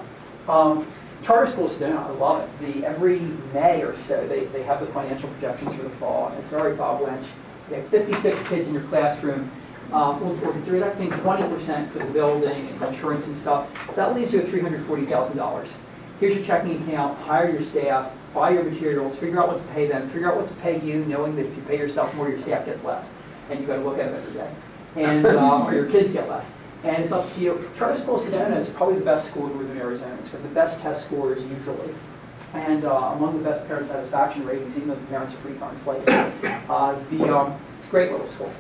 Charter schools don't. I love it. Every May or so, they have the financial projections for the fall. And sorry, Bob Lynch, you have 56 kids in your classroom. If you're deducting 20% for the building and insurance and stuff, that leaves you with $340,000. Here's your checking account, hire your staff, buy your materials, figure out what to pay them, figure out what to pay you, knowing that if you pay yourself more, your staff gets less. And you've got to look at them every day. And, or your kids get less. And it's up to you. Charter School Sedona is probably the best school in northern Arizona. It's got the best test scores usually. And among the best parent satisfaction ratings, even though the parents are pretty darn flaky. It's a great little school.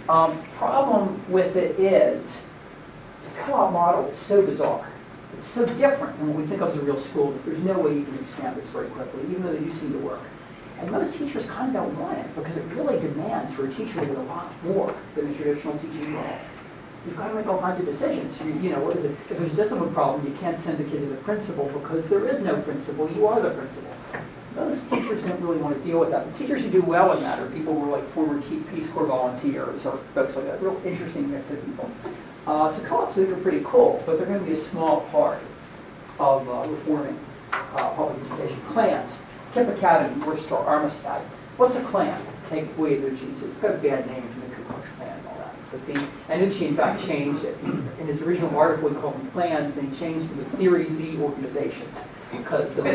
Problem with it is, the co-op model is so bizarre. It's so different than what we think of as a real school that there's no way you can expand this very quickly, even though they do seem to work. And most teachers kind of don't want it because it really demands for a teacher to do a lot more than a traditional teaching role. You've got to make all kinds of decisions. You know, what is it? If there's a discipline problem, you can't send the kid to the principal because there is no principal. You are the principal. Those teachers don't really want to deal with that. The teachers who do well in that are people who are like former Peace Corps volunteers or folks like that. Real interesting mix of people. So co-ops are pretty cool, but they're going to be a small part of reforming public education. Clans. Kip Academy, North Star, Armistead. What's a Klan? Take away Anucci's. It's got a bad name from the Ku Klux Klan and all that. But Anucci, in fact, changed it. In his original article, he called them clans, then he changed to the Theory Z organizations because of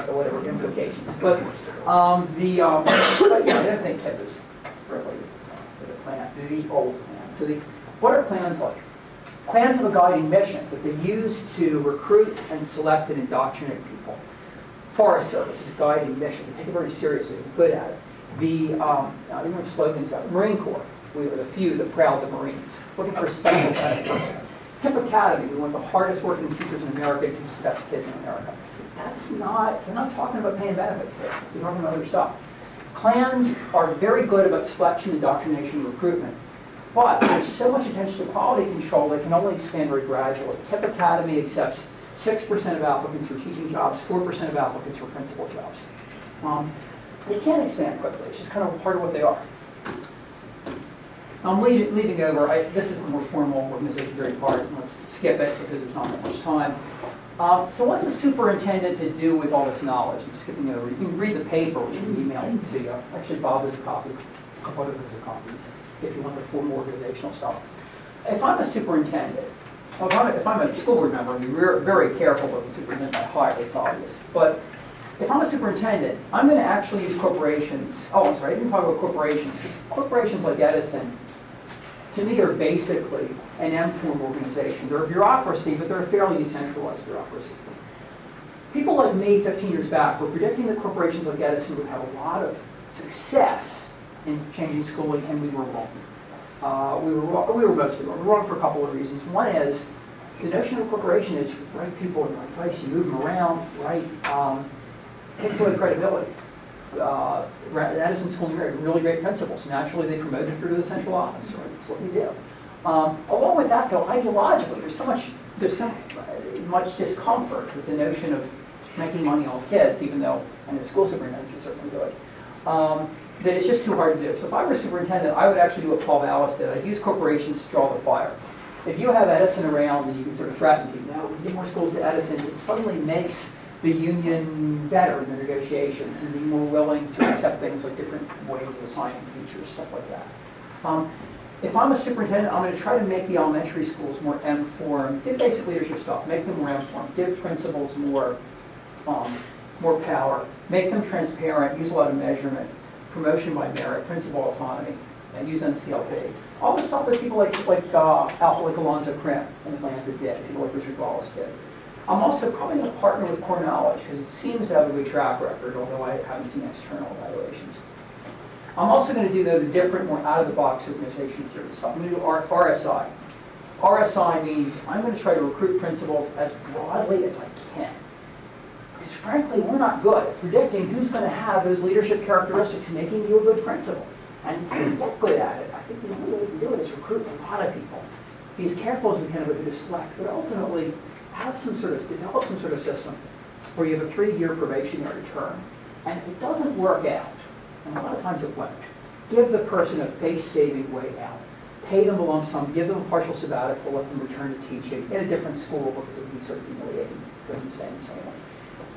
whatever implications. But but yeah, I don't think Kip is really the Klan, the old Klan. So what are clans like? Clans have a guiding mission that they use to recruit and select and indoctrinate people. Forest Service is a guiding mission. They take it very seriously. They're good at it. I don't know what slogans got. Marine Corps. We were the few that proud the Marines. Looking for a special kind of person. Kip Academy. We're one of the hardest working teachers in America and teach the best kids in America. We're not talking about paying benefits here. We're talking about other stuff. Clans are very good about selection, indoctrination, and recruitment. But there's so much attention to quality control, they can only expand very gradually. Kip Academy accepts 6% of applicants for teaching jobs, 4% of applicants for principal jobs. They can't expand quickly. It's just kind of part of what they are. I'm leaving over. This is the more formal organizatory part. Let's skip it because there's not that much time. So what's a superintendent to do with all this knowledge? I'm skipping over. You can read the paper. We can email it to you. Actually, Bob has a copy. A couple of us have copies if you want the formal organizational stuff. If I'm a superintendent, if I'm a school board member, I'm very careful with the superintendent I hire, it's obvious. But if I'm a superintendent, I'm going to actually use corporations. Oh, I'm sorry, I didn't talk about corporations. Corporations like Edison, to me, are basically an M-form organization. They're a bureaucracy, but they're a fairly decentralized bureaucracy. People like me 15 years back were predicting that corporations like Edison would have a lot of success in changing schooling, and we were wrong. We were mostly wrong. We were wrong for a couple of reasons. One is the notion of a corporation is you right people in the right place, you move them around, right? Takes away credibility. Edison School had really great principals. Naturally, they promoted her to the central office, right? That's what we do. Along with that, though, ideologically, there's so much discomfort with the notion of making money off kids, even though I know school superintendents are certainly do it. That it's just too hard to do. So if I were a superintendent, I would actually do what Paul Vallis did. I'd use corporations to draw the fire. If you have Edison around and you can sort of threaten people, now we get more schools to Edison, it suddenly makes the union better in the negotiations and be more willing to accept things like different ways of assigning teachers, stuff like that. If I'm a superintendent, I'm going to try to make the elementary schools more M-form, give basic leadership stuff, make them more M-form, give principals more power, make them transparent, use a lot of measurement, promotion by merit, principal autonomy, and use NCLP. All the stuff that people like Alonzo Krim in Atlanta did, people like Richard Wallace did. I'm also probably going to partner with Core Knowledge because it seems to have a good track record, although I haven't seen external evaluations. I'm also going to do the different, more out-of-the-box organization sort of stuff. I'm going to do RSI. RSI means I'm going to try to recruit principals as broadly as I can. Because frankly, we're not good at predicting who's going to have those leadership characteristics making you a good principal. And to get good at it, I think the only way we can do it is recruit a lot of people. Be as careful as we can about who to select, but ultimately develop some sort of system where you have a 3-year probationary term. And if it doesn't work out, and a lot of times it won't, give the person a face-saving way out. Pay them a lump sum, give them a partial sabbatical, let them return to teaching in a different school because it would be sort of humiliating for them to stay in the same one.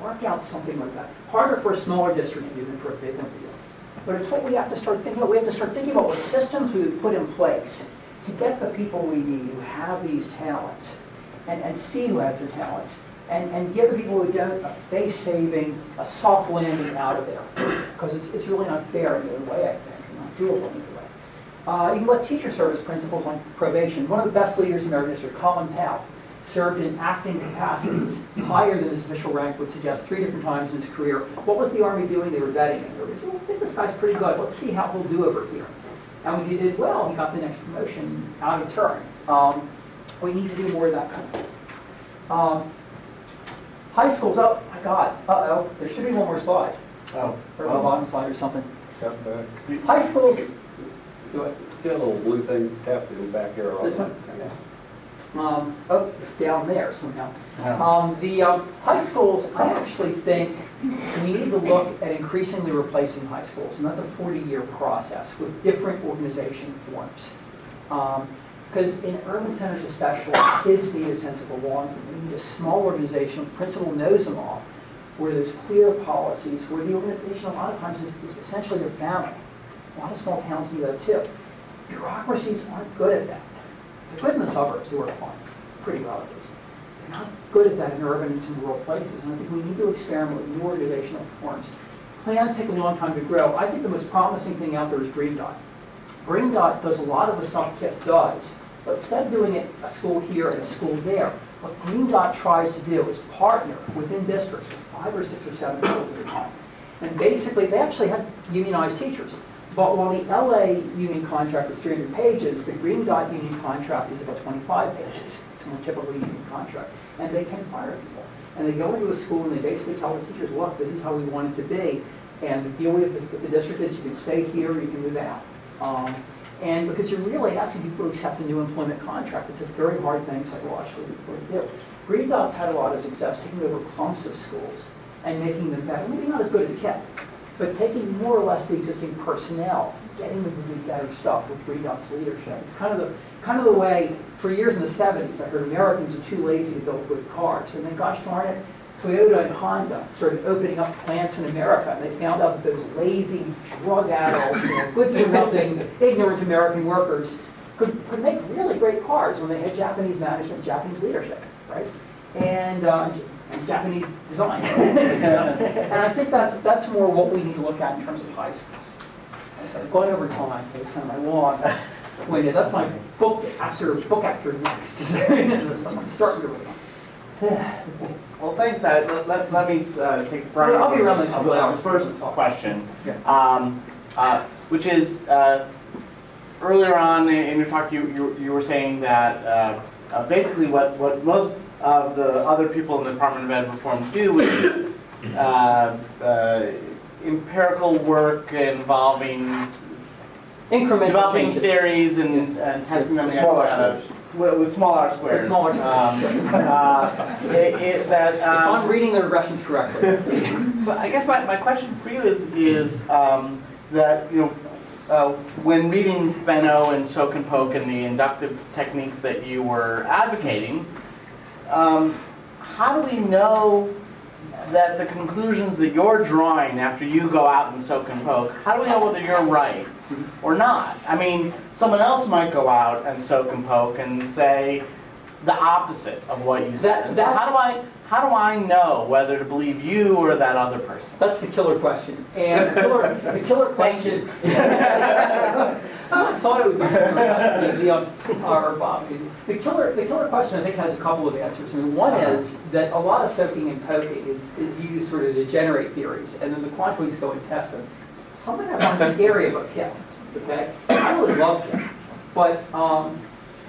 Work out something like that. Harder for a smaller district to do than for a big one to do. But it's what we have to start thinking about. We have to start thinking about what systems we would put in place to get the people we need who have these talents and see who has the talents and give the people who don't a face saving, a soft landing out of there. Because it's really not fair in any way, I think, and not doable in any way. You can let teacher service principals on probation. One of the best leaders in our district, Colin Powell, served in acting capacities higher than his official rank would suggest 3 different times in his career. What was the Army doing? They were vetting him. They were saying, well, I think this guy's pretty good. Let's see how he'll do over here. And when he did well, he got the next promotion out of turn. We need to do more of that kind of thing. High schools, oh my God, there should be one more slide. Oh, Or a bottom slide or something. Tap back. High schools, do it. See that little blue thing? Tap it back here. This one? Oh, it's down there somehow. Yeah. The high schools, I actually think we need to look at increasingly replacing high schools, and that's a 40-year process with different organization forms. Because in urban centers especially, kids need a sense of belonging. They need a small organization, the principal knows them all, where there's clear policies, where the organization a lot of times is essentially their family. A lot of small towns need that too. Bureaucracies aren't good at that. They're good in the suburbs, they work fine, pretty well at least. They're not good at that in urban and some rural places, and I think we need to experiment with new organizational forms. Plans take a long time to grow. I think the most promising thing out there is Green Dot. Green Dot does a lot of the stuff KIPP does, but instead of doing it a school here and a school there, what Green Dot tries to do is partner within districts with 5 or 6 or 7 schools at a time. And basically, they actually have unionized teachers. But while the LA union contract is 300 pages, the Green Dot union contract is about 25 pages. It's a more typical union contract. And they can fire people. And they go into a school and they basically tell the teachers, look, this is how we want it to be. And the deal with the district is you can stay here or you can move out. And because you're really asking people to accept a new employment contract, it's a very hard thing psychologically to do. Green Dot's had a lot of success taking over clumps of schools and making them better. Maybe not as good as KIPP, but taking more or less the existing personnel, getting them to do better stuff with Green Dot's leadership. It's kind of the way, for years in the 70s, I heard Americans are too lazy to build good cars. And then, gosh darn it, Toyota and Honda started opening up plants in America, and they found out that those lazy, drug-addled, good-for-nothing, ignorant American workers could make really great cars when they had Japanese management, Japanese leadership, right? And Japanese design. And I think that's more what we need to look at in terms of high schools. So going over time, it's kind of my long-winded. That's my book after next. I'm starting to read on. Well, thanks. Let me take the front I'll be around of the first question, which is earlier on in your talk, you were saying that basically what most of the other people in the Department of Ed Reform do is empirical work involving developing changes. Theories and testing them against with small r squares. With small r squares. If I'm reading the regressions correctly. But I guess my question for you is that when reading Fenno and Soak and Poke and the inductive techniques that you were advocating, how do we know that the conclusions that you're drawing after you go out and Soak and Poke, how do we know whether you're right or not? I mean, someone else might go out and Soak and Poke and say the opposite of what you said. So how do I know whether to believe you or that other person? That's the killer question. And the killer question. So I thought it would be the killer question I think has a couple of answers. I mean, one is that a lot of soaking and poking is used sort of to generate theories, and then the quantoids go and test them. Something I find scary about KIPP, okay? I really love KIPP, but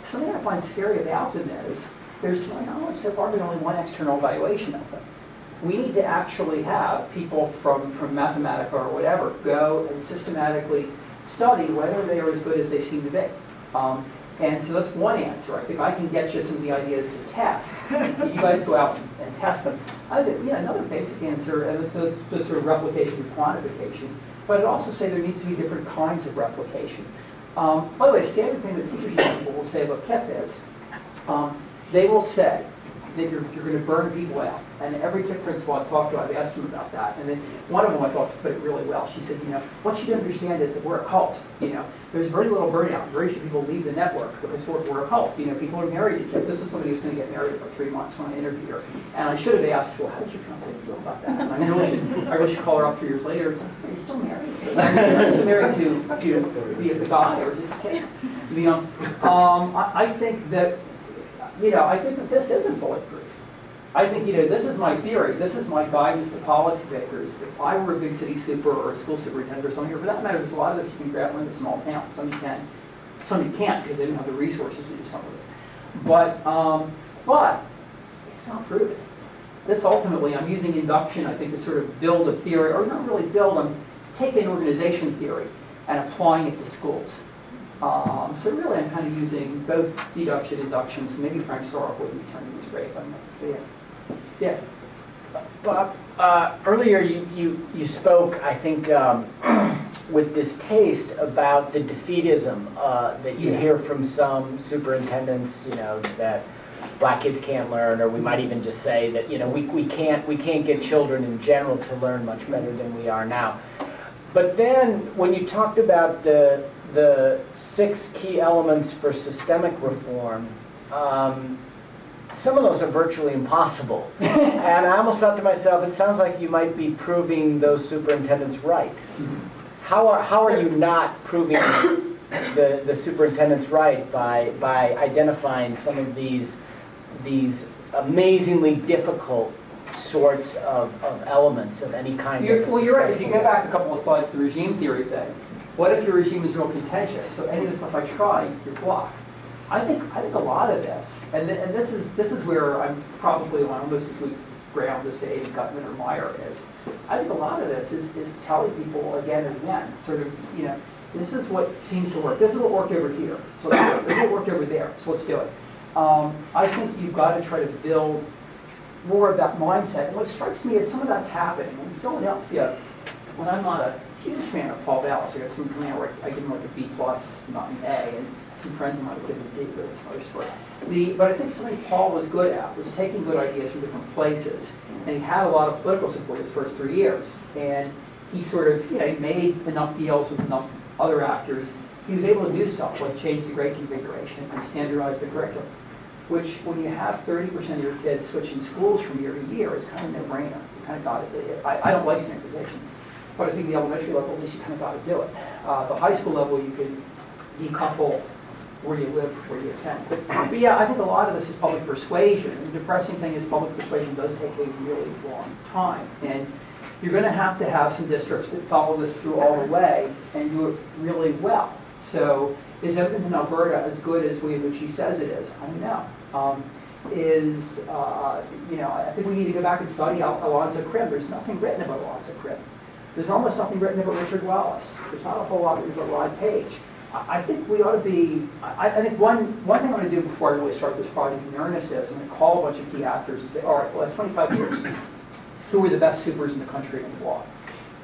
something I find scary about them is there's, to my knowledge, so far been only one external evaluation of them. We need to actually have people from Mathematica or whatever go and systematically study whether they are as good as they seem to be. And so that's one answer. I think I can get you some of the ideas to test. You guys go out and test them. Another basic answer, and this is just sort of replication and quantification, but I'd also say there needs to be different kinds of replication. By the way, a standard thing that teachers usually will say about KIPP is, they will say, that you're going to burn people out. And every TIP principal I've talked to, I've asked them about that. And then one of them I thought put it really well. She said, what you don't understand is that we're a cult. There's very little burnout. Very few people leave the network because we're a cult. People are married to TIP. This is somebody who's going to get married for 3 months when I interviewed her. And I should have asked, well, how did your fiance feel about that? And I really should call her up 3 years later and say, are you still married? Are you still married to the guy, or is it just kidding? I think that, I think that this isn't bulletproof. I think, this is my theory. This is my guidance to policymakers. If I were a big city super or a school superintendent or something, or for that matter, there's a lot of this you can grab in the small towns. Some you can, some you can't because they don't have the resources to do some of it. But it's not proven. This ultimately, I'm using induction, I think, to sort of build a theory, or not really build, I'm taking organization theory and applying it to schools. So really, I'm kind of using both deduction and induction. So maybe Frank Soroff wouldn't be turning this great, but yeah. Bob, earlier you spoke, I think, with distaste about the defeatism that you hear from some superintendents, that black kids can't learn, or we might even just say that we can't get children in general to learn much better than we are now. But then when you talked about the 6 key elements for systemic reform, some of those are virtually impossible. And I almost thought to myself, it sounds like you might be proving those superintendents right. How are you not proving the superintendents right by identifying some of these amazingly difficult sorts of elements of any kind of Well, you're right. If you go back successfulness? a couple of slides to the regime theory thing, what if your regime is real contentious? So any of the stuff I try, you're blocked. I think a lot of this, and this is where I'm probably on almost as weak ground to say Gutman or Meyer is. I think a lot of this is telling people again and again, sort of, this is what seems to work. This is what worked over here, so let's do it. This is what worked over there, so let's do it. I think you've got to try to build more of that mindset. And what strikes me is some of that's happening. In Philadelphia, when I'm not a huge fan of Paul Vallis, I got some coming out where I give him like a B+, not an A, and some friends of mine would give him a D, but it's another story. But I think something Paul was good at was taking good ideas from different places. And he had a lot of political support his first 3 years. And he sort of, he made enough deals with enough other actors. He was able to do stuff like change the grade configuration and standardize the curriculum, which when you have 30% of your kids switching schools from year to year is kind of no-brainer. You kind of got it. I don't like standardization, but I think the elementary level, at least you kind of got to do it. The high school level, you can decouple where you live, where you attend. But yeah, I think a lot of this is public persuasion. And the depressing thing is public persuasion does take a really long time. And you're going to have some districts that follow this through all the way and do it really well. So is everything in Alberta as good as she says it is? I don't know. I think we need to go back and study Alonzo Cribb. There's nothing written about Alonzo Cribb. There's almost nothing written about Richard Wallace. There's not a whole lot written about Rod Page. I think we ought to be, I think one thing I'm going to do before I really start this project in earnest is I'm going to call a bunch of key actors and say, all right, well, that's 25 years. Who are the best supers in the country and why?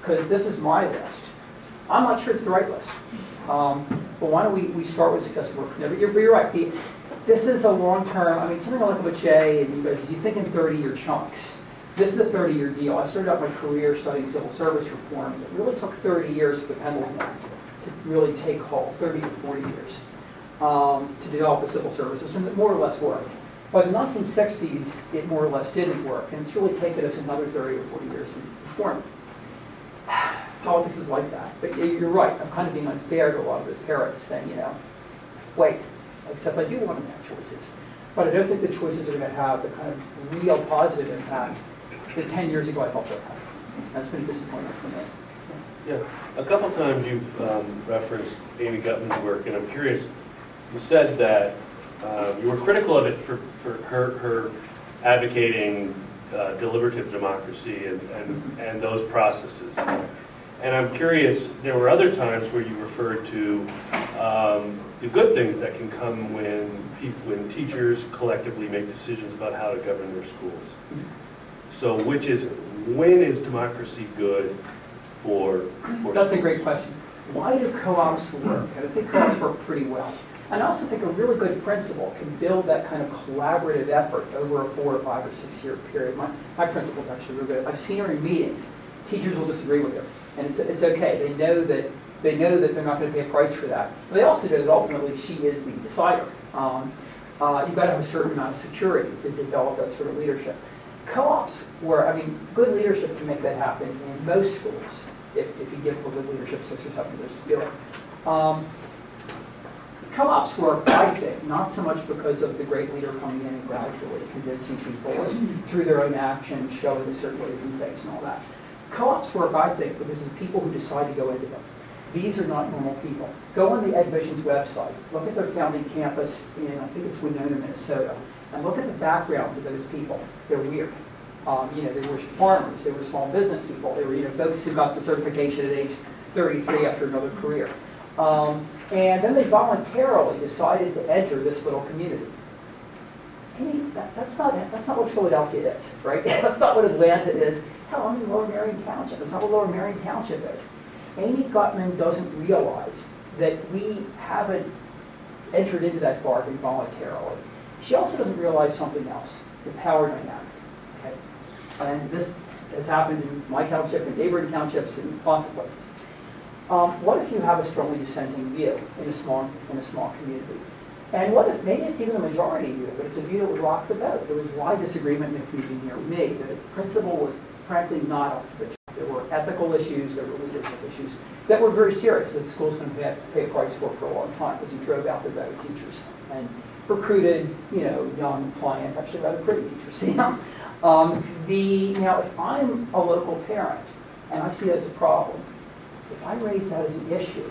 Because this is my list. I'm not sure it's the right list. But why don't we start with successful work? But you're right. This is a long-term, something like what Jay and you guys, you think in 30-year chunks. This is a 30-year deal. I started out my career studying civil service reform. It really took 30 years for the pendulum to really take hold, 30 to 40 years, to develop a civil service system that more or less worked. By the 1960s, it more or less didn't work, and it's really taken us another 30 or 40 years to reform it. Politics is like that. But you're right, I'm kind of being unfair to a lot of those parents saying, wait, except I do want to make choices. But I don't think the choices are going to have the kind of real positive impact that 10 years ago I thought they would have. That's been a disappointment for me. Yeah, a couple times you've referenced Amy Gutman's work, and I'm curious, you said that you were critical of it for her advocating deliberative democracy and those processes. And I'm curious, there were other times where you referred to the good things that can come when teachers collectively make decisions about how to govern their schools. So when is democracy good for That's a great question. Why do co-ops work? And I think co-ops work pretty well. And I also think a really good principal can build that kind of collaborative effort over a 4 or 5 or 6 year period. My principal's actually really good. I've seen her in meetings. Teachers will disagree with her, and it's okay. They know that they're not going to pay a price for that. But they also know that ultimately she is the decider. You've got to have a certain amount of security to develop that sort of leadership. Co-ops where, good leadership can make that happen in most schools if you give a good leadership 6 or 7 years to do it. Co-ops work, I think, not so much because of the great leader coming in and gradually convincing people through their own actions, showing a certain way to do things and all that. Co-ops work, I think, because of the people who decide to go into them. These are not normal people. Go on the Ed Vision's website, look at their founding campus in, I think it's Winona, Minnesota, and look at the backgrounds of those people. They're weird. They were farmers, they were small business people, they were folks who got the certification at age 33 after another career. And then they voluntarily decided to enter this little community. That's not what Philadelphia is, right? That's not what Atlanta is. Hell, I'm in Lower Marion Township. That's not what Lower Marion Township is. Amy Gutman doesn't realize that we haven't entered into that bargain voluntarily. She also doesn't realize something else, the power dynamic. Okay? And this has happened in my township and neighboring townships and lots of places. What if you have a strongly dissenting view in a small community? And what if maybe it's even a majority view, but it's a view that would rock the boat? There was wide disagreement in the community near me that the principal was frankly not up to the job. There were ethical issues, there were leadership issues that were very serious that schools going to pay a price for a long time because he drove out the better teachers and recruited, young, pliant, actually rather pretty teachers. Now, if I'm a local parent and I see that as a problem, if I raise that as an issue,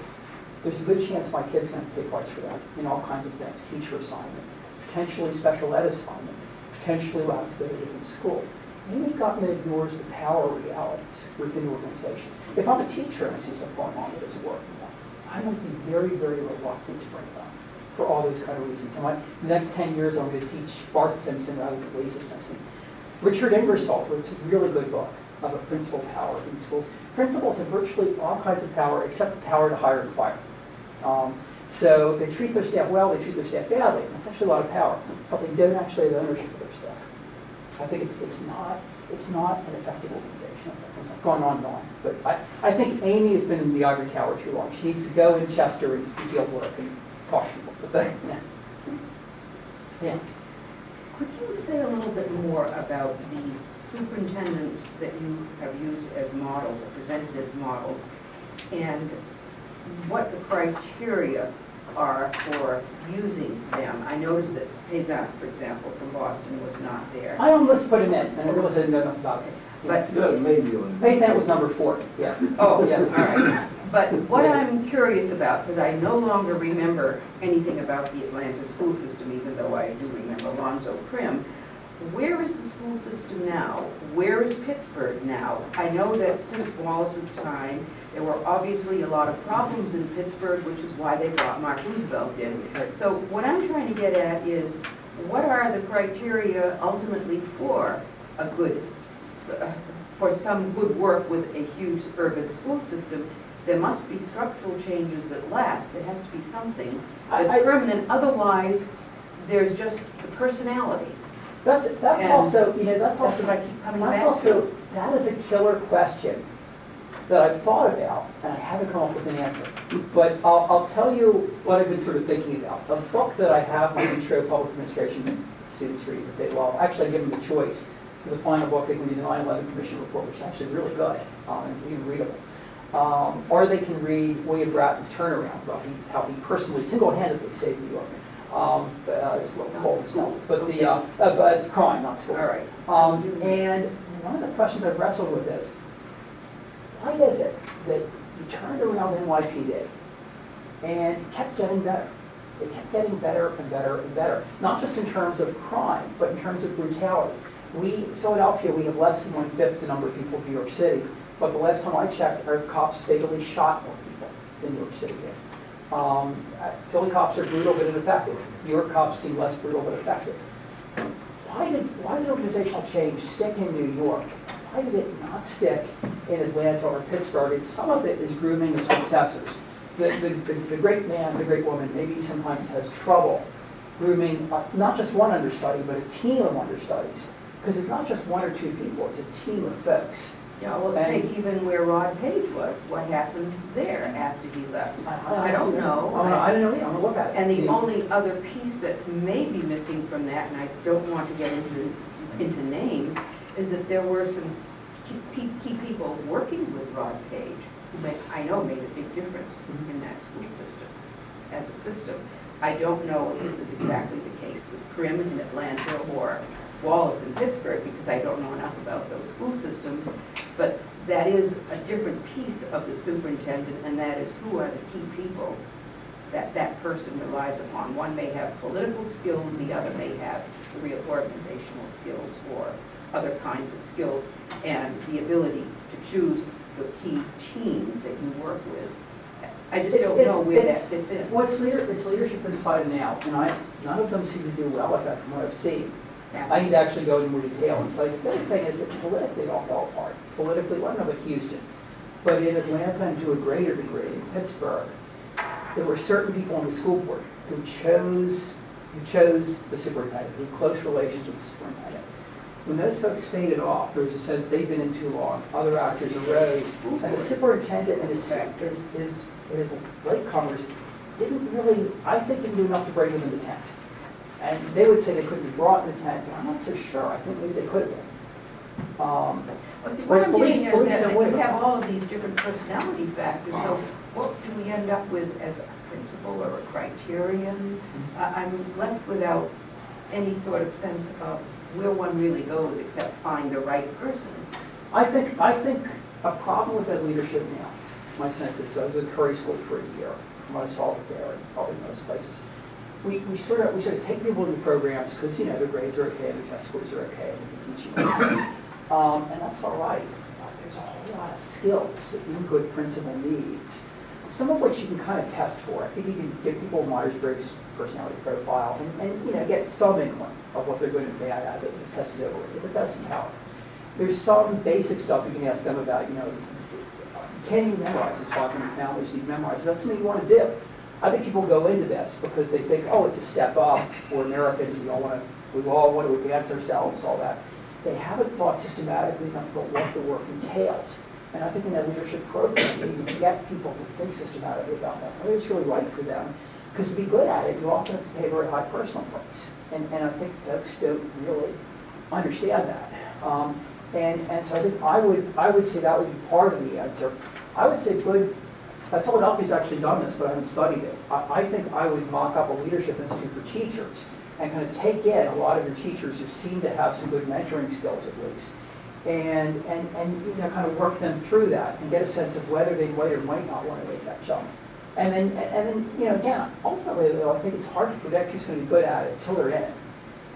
there's a good chance my kid's going to pay a price for that in all kinds of things. Teacher assignment, potentially special ed assignment, potentially allowed to go to a different school. Amy Gutman ignores the power realities within organizations. If I'm a teacher and I see stuff going on that isn't working, I would be very, very reluctant to bring it up for all those kind of reasons. So the next 10 years, I'm going to teach Bart Simpson rather than Lisa Simpson. Richard Ingersoll wrote a really good book of a principal power in schools. Principals have virtually all kinds of power except the power to hire and fire. So they treat their staff well, they treat their staff badly. That's actually a lot of power, but they don't actually have ownership of their staff. I think it's not an effective organization. I've gone on and on. But I think Amy has been in the ivory tower too long. She needs to go in Chester and do field work and talk to people. But yeah. Could you say a little bit more about these superintendents that you have used as models or presented as models, and what the criteria are for using them? I noticed that Payzant, for example, from Boston was not there. I almost put him in, and I realized I didn't know enough about it. But Payzant was number 4. Yeah. oh, yeah. all right. But what I'm curious about, because I no longer remember anything about the Atlanta school system, even though I do remember Alonzo Prim, where is the school system now? Where is Pittsburgh now? I know that since Wallace's time, there were obviously a lot of problems in Pittsburgh, which is why they brought Mark Roosevelt in. So what I'm trying to get at is, what are the criteria ultimately for a good, for some good work with a huge urban school system? There must be structural changes that last. There has to be something that's permanent. Otherwise, there's just the personality. That is a killer question that I've thought about, and I haven't come up with an answer. But I'll tell you what I've been sort of thinking about. A book that I have my intro public administration students read that they love. Actually, I give them the choice. For the final book, they can read the 9/11 Commission report, which is actually really good and even readable. Or they can read William Bratton's Turnaround, about how he personally, single-handedly saved New York. It's a little cold, but crime, not schools. All right. And one of the questions I've wrestled with is, why is it that you turned around NYPD and kept getting better? It kept getting better and better and better, not just in terms of crime, but in terms of brutality. Philadelphia, we have less than 1/5 the number of people in New York City, but the last time I checked, our cops fatally shot more people than New York City did. Philly cops are brutal but ineffective. New York cops seem less brutal but effective. Why did organizational change stick in New York? Why did it not stick in Atlanta or Pittsburgh? And some of it is grooming of successors. the great man, the great woman, maybe sometimes has trouble grooming not just one understudy, but a team of understudies. Because it's not just one or two people, it's a team of folks. Yeah, well, take even where Rod Page was, what happened there after he left? I don't know. I don't know, I'm gonna look at it. And the only other piece that may be missing from that, and I don't want to get into names, is that there were some key people working with Rod Page who I know made a big difference in that school system, as a system. I don't know if this is exactly the case with Prim in Atlanta or Wallace in Pittsburgh, because I don't know enough about those school systems, but that is a different piece of the superintendent, and that is who are the key people that that person relies upon. One may have political skills, the other may have the real organizational skills or other kinds of skills, and the ability to choose the key team that you work with. I just don't know where that fits in. Well, it's leadership inside and out, and none of them seem to do well at that from what I've seen. I need to actually go into more detail. And so the other thing is that politically it all fell apart. Politically, well, I don't know about Houston, but in Atlanta and to a greater degree in Pittsburgh, there were certain people on the school board who chose the superintendent, who had close relations with the superintendent. When those folks faded off, there was a sense they'd been in too long. Other actors arose, and the superintendent and his latecomers didn't really, I think, didn't do enough to bring them in the tent. And they would say they couldn't be brought in the tent, but I'm not so sure. I think maybe they could have been. Well, see, what I'm getting is that you have all of these different personality factors, so what do we end up with as a principle or a criterion? I'm left without any sort of sense of where one really goes except find the right person. I think a problem with that leadership now, my sense is, I was at Curry School for a year, from what I saw there, and probably most places. We sort of take people into programs because, you know, their grades are okay, their test scores are okay, and we can teach you. And that's all right. There's a whole lot of skills that any good principal needs, some of which you can kind of test for. I think you can give people a Myers-Briggs personality profile and you know, get some inkling of what they're good and bad at, but the test is over with. It doesn't help. There's some basic stuff you can ask them about, you know, can you memorize this 500 families you memorize? That's something you want to do. I think people go into this because they think, oh, it's a step up. We're Americans. We all want to advance ourselves, all that. They haven't thought systematically enough about what the work entails. And I think in that leadership program, you can get people to think systematically about that. I think it's really right for them. Because to be good at it, you often have to pay a very high personal price. And I think folks don't really understand that. And so I think I would say that would be part of the answer. I would say good. Philadelphia's actually done this, but I haven't studied it. I think I would mock up a leadership institute for teachers and kind of take in a lot of your teachers who seem to have some good mentoring skills at least, and you know, kind of work them through that and get a sense of whether they might or might not want to make that jump. And then you know, again, ultimately though, I think it's hard to predict who's going to be good at it until they're in it.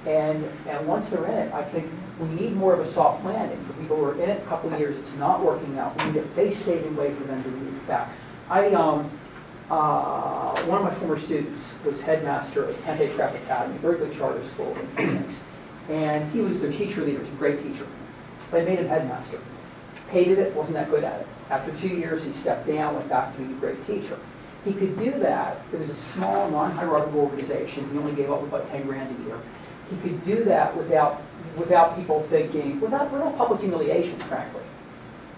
And once they're in it, I think we need more of a soft landing for people who are in it a couple of years. It's not working out. We need a face-saving way for them to move back. One of my former students was headmaster at Tempe Prep Academy, a very good charter school in Phoenix. And he was their teacher leader, he was a great teacher. They made him headmaster. Hated it, wasn't that good at it. After 2 years, he stepped down, went back to being a great teacher. He could do that. It was a small, non-hierarchical organization. He only gave up about 10 grand a year. He could do that without people thinking, without public humiliation, frankly,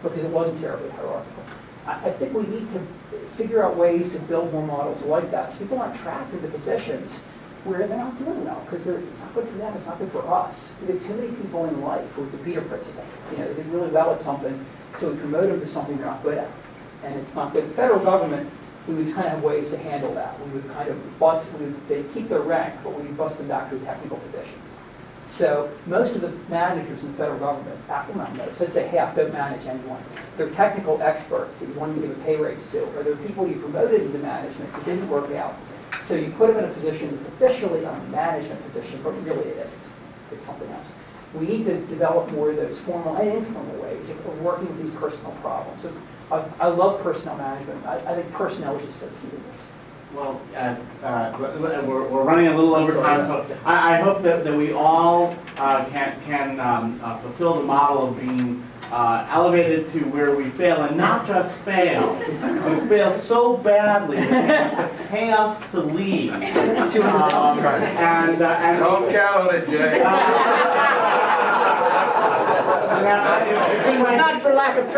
because it wasn't terribly hierarchical. I think we need to figure out ways to build more models like that so people aren't trapped into positions where they're not doing well because it's not good for them, it's not good for us. We have too many people in life who are the Peter principle. You know, they did really well at something, so we promote them to something they're not good at. And it's not good. The federal government, we would kind of have ways to handle that. We would kind of they'd keep their rank, but we would bust them back to a technical position. So most of the managers in the federal government, well, not most, I'd say half don't manage anyone. They're technical experts that you want to give a pay raise to, or they're people you promoted into management that didn't work out. So you put them in a position that's officially a management position, but really it isn't. It's something else. We need to develop more of those formal and informal ways of working with these personal problems. So I love personnel management. I think personnel is just so key to this. Well, we're running a little over time, so I hope that we all can fulfill the model of being elevated to where we fail, and not just fail, we fail so badly that they have to pay us to leave. And Don't count on it, Jay. It's Not for lack of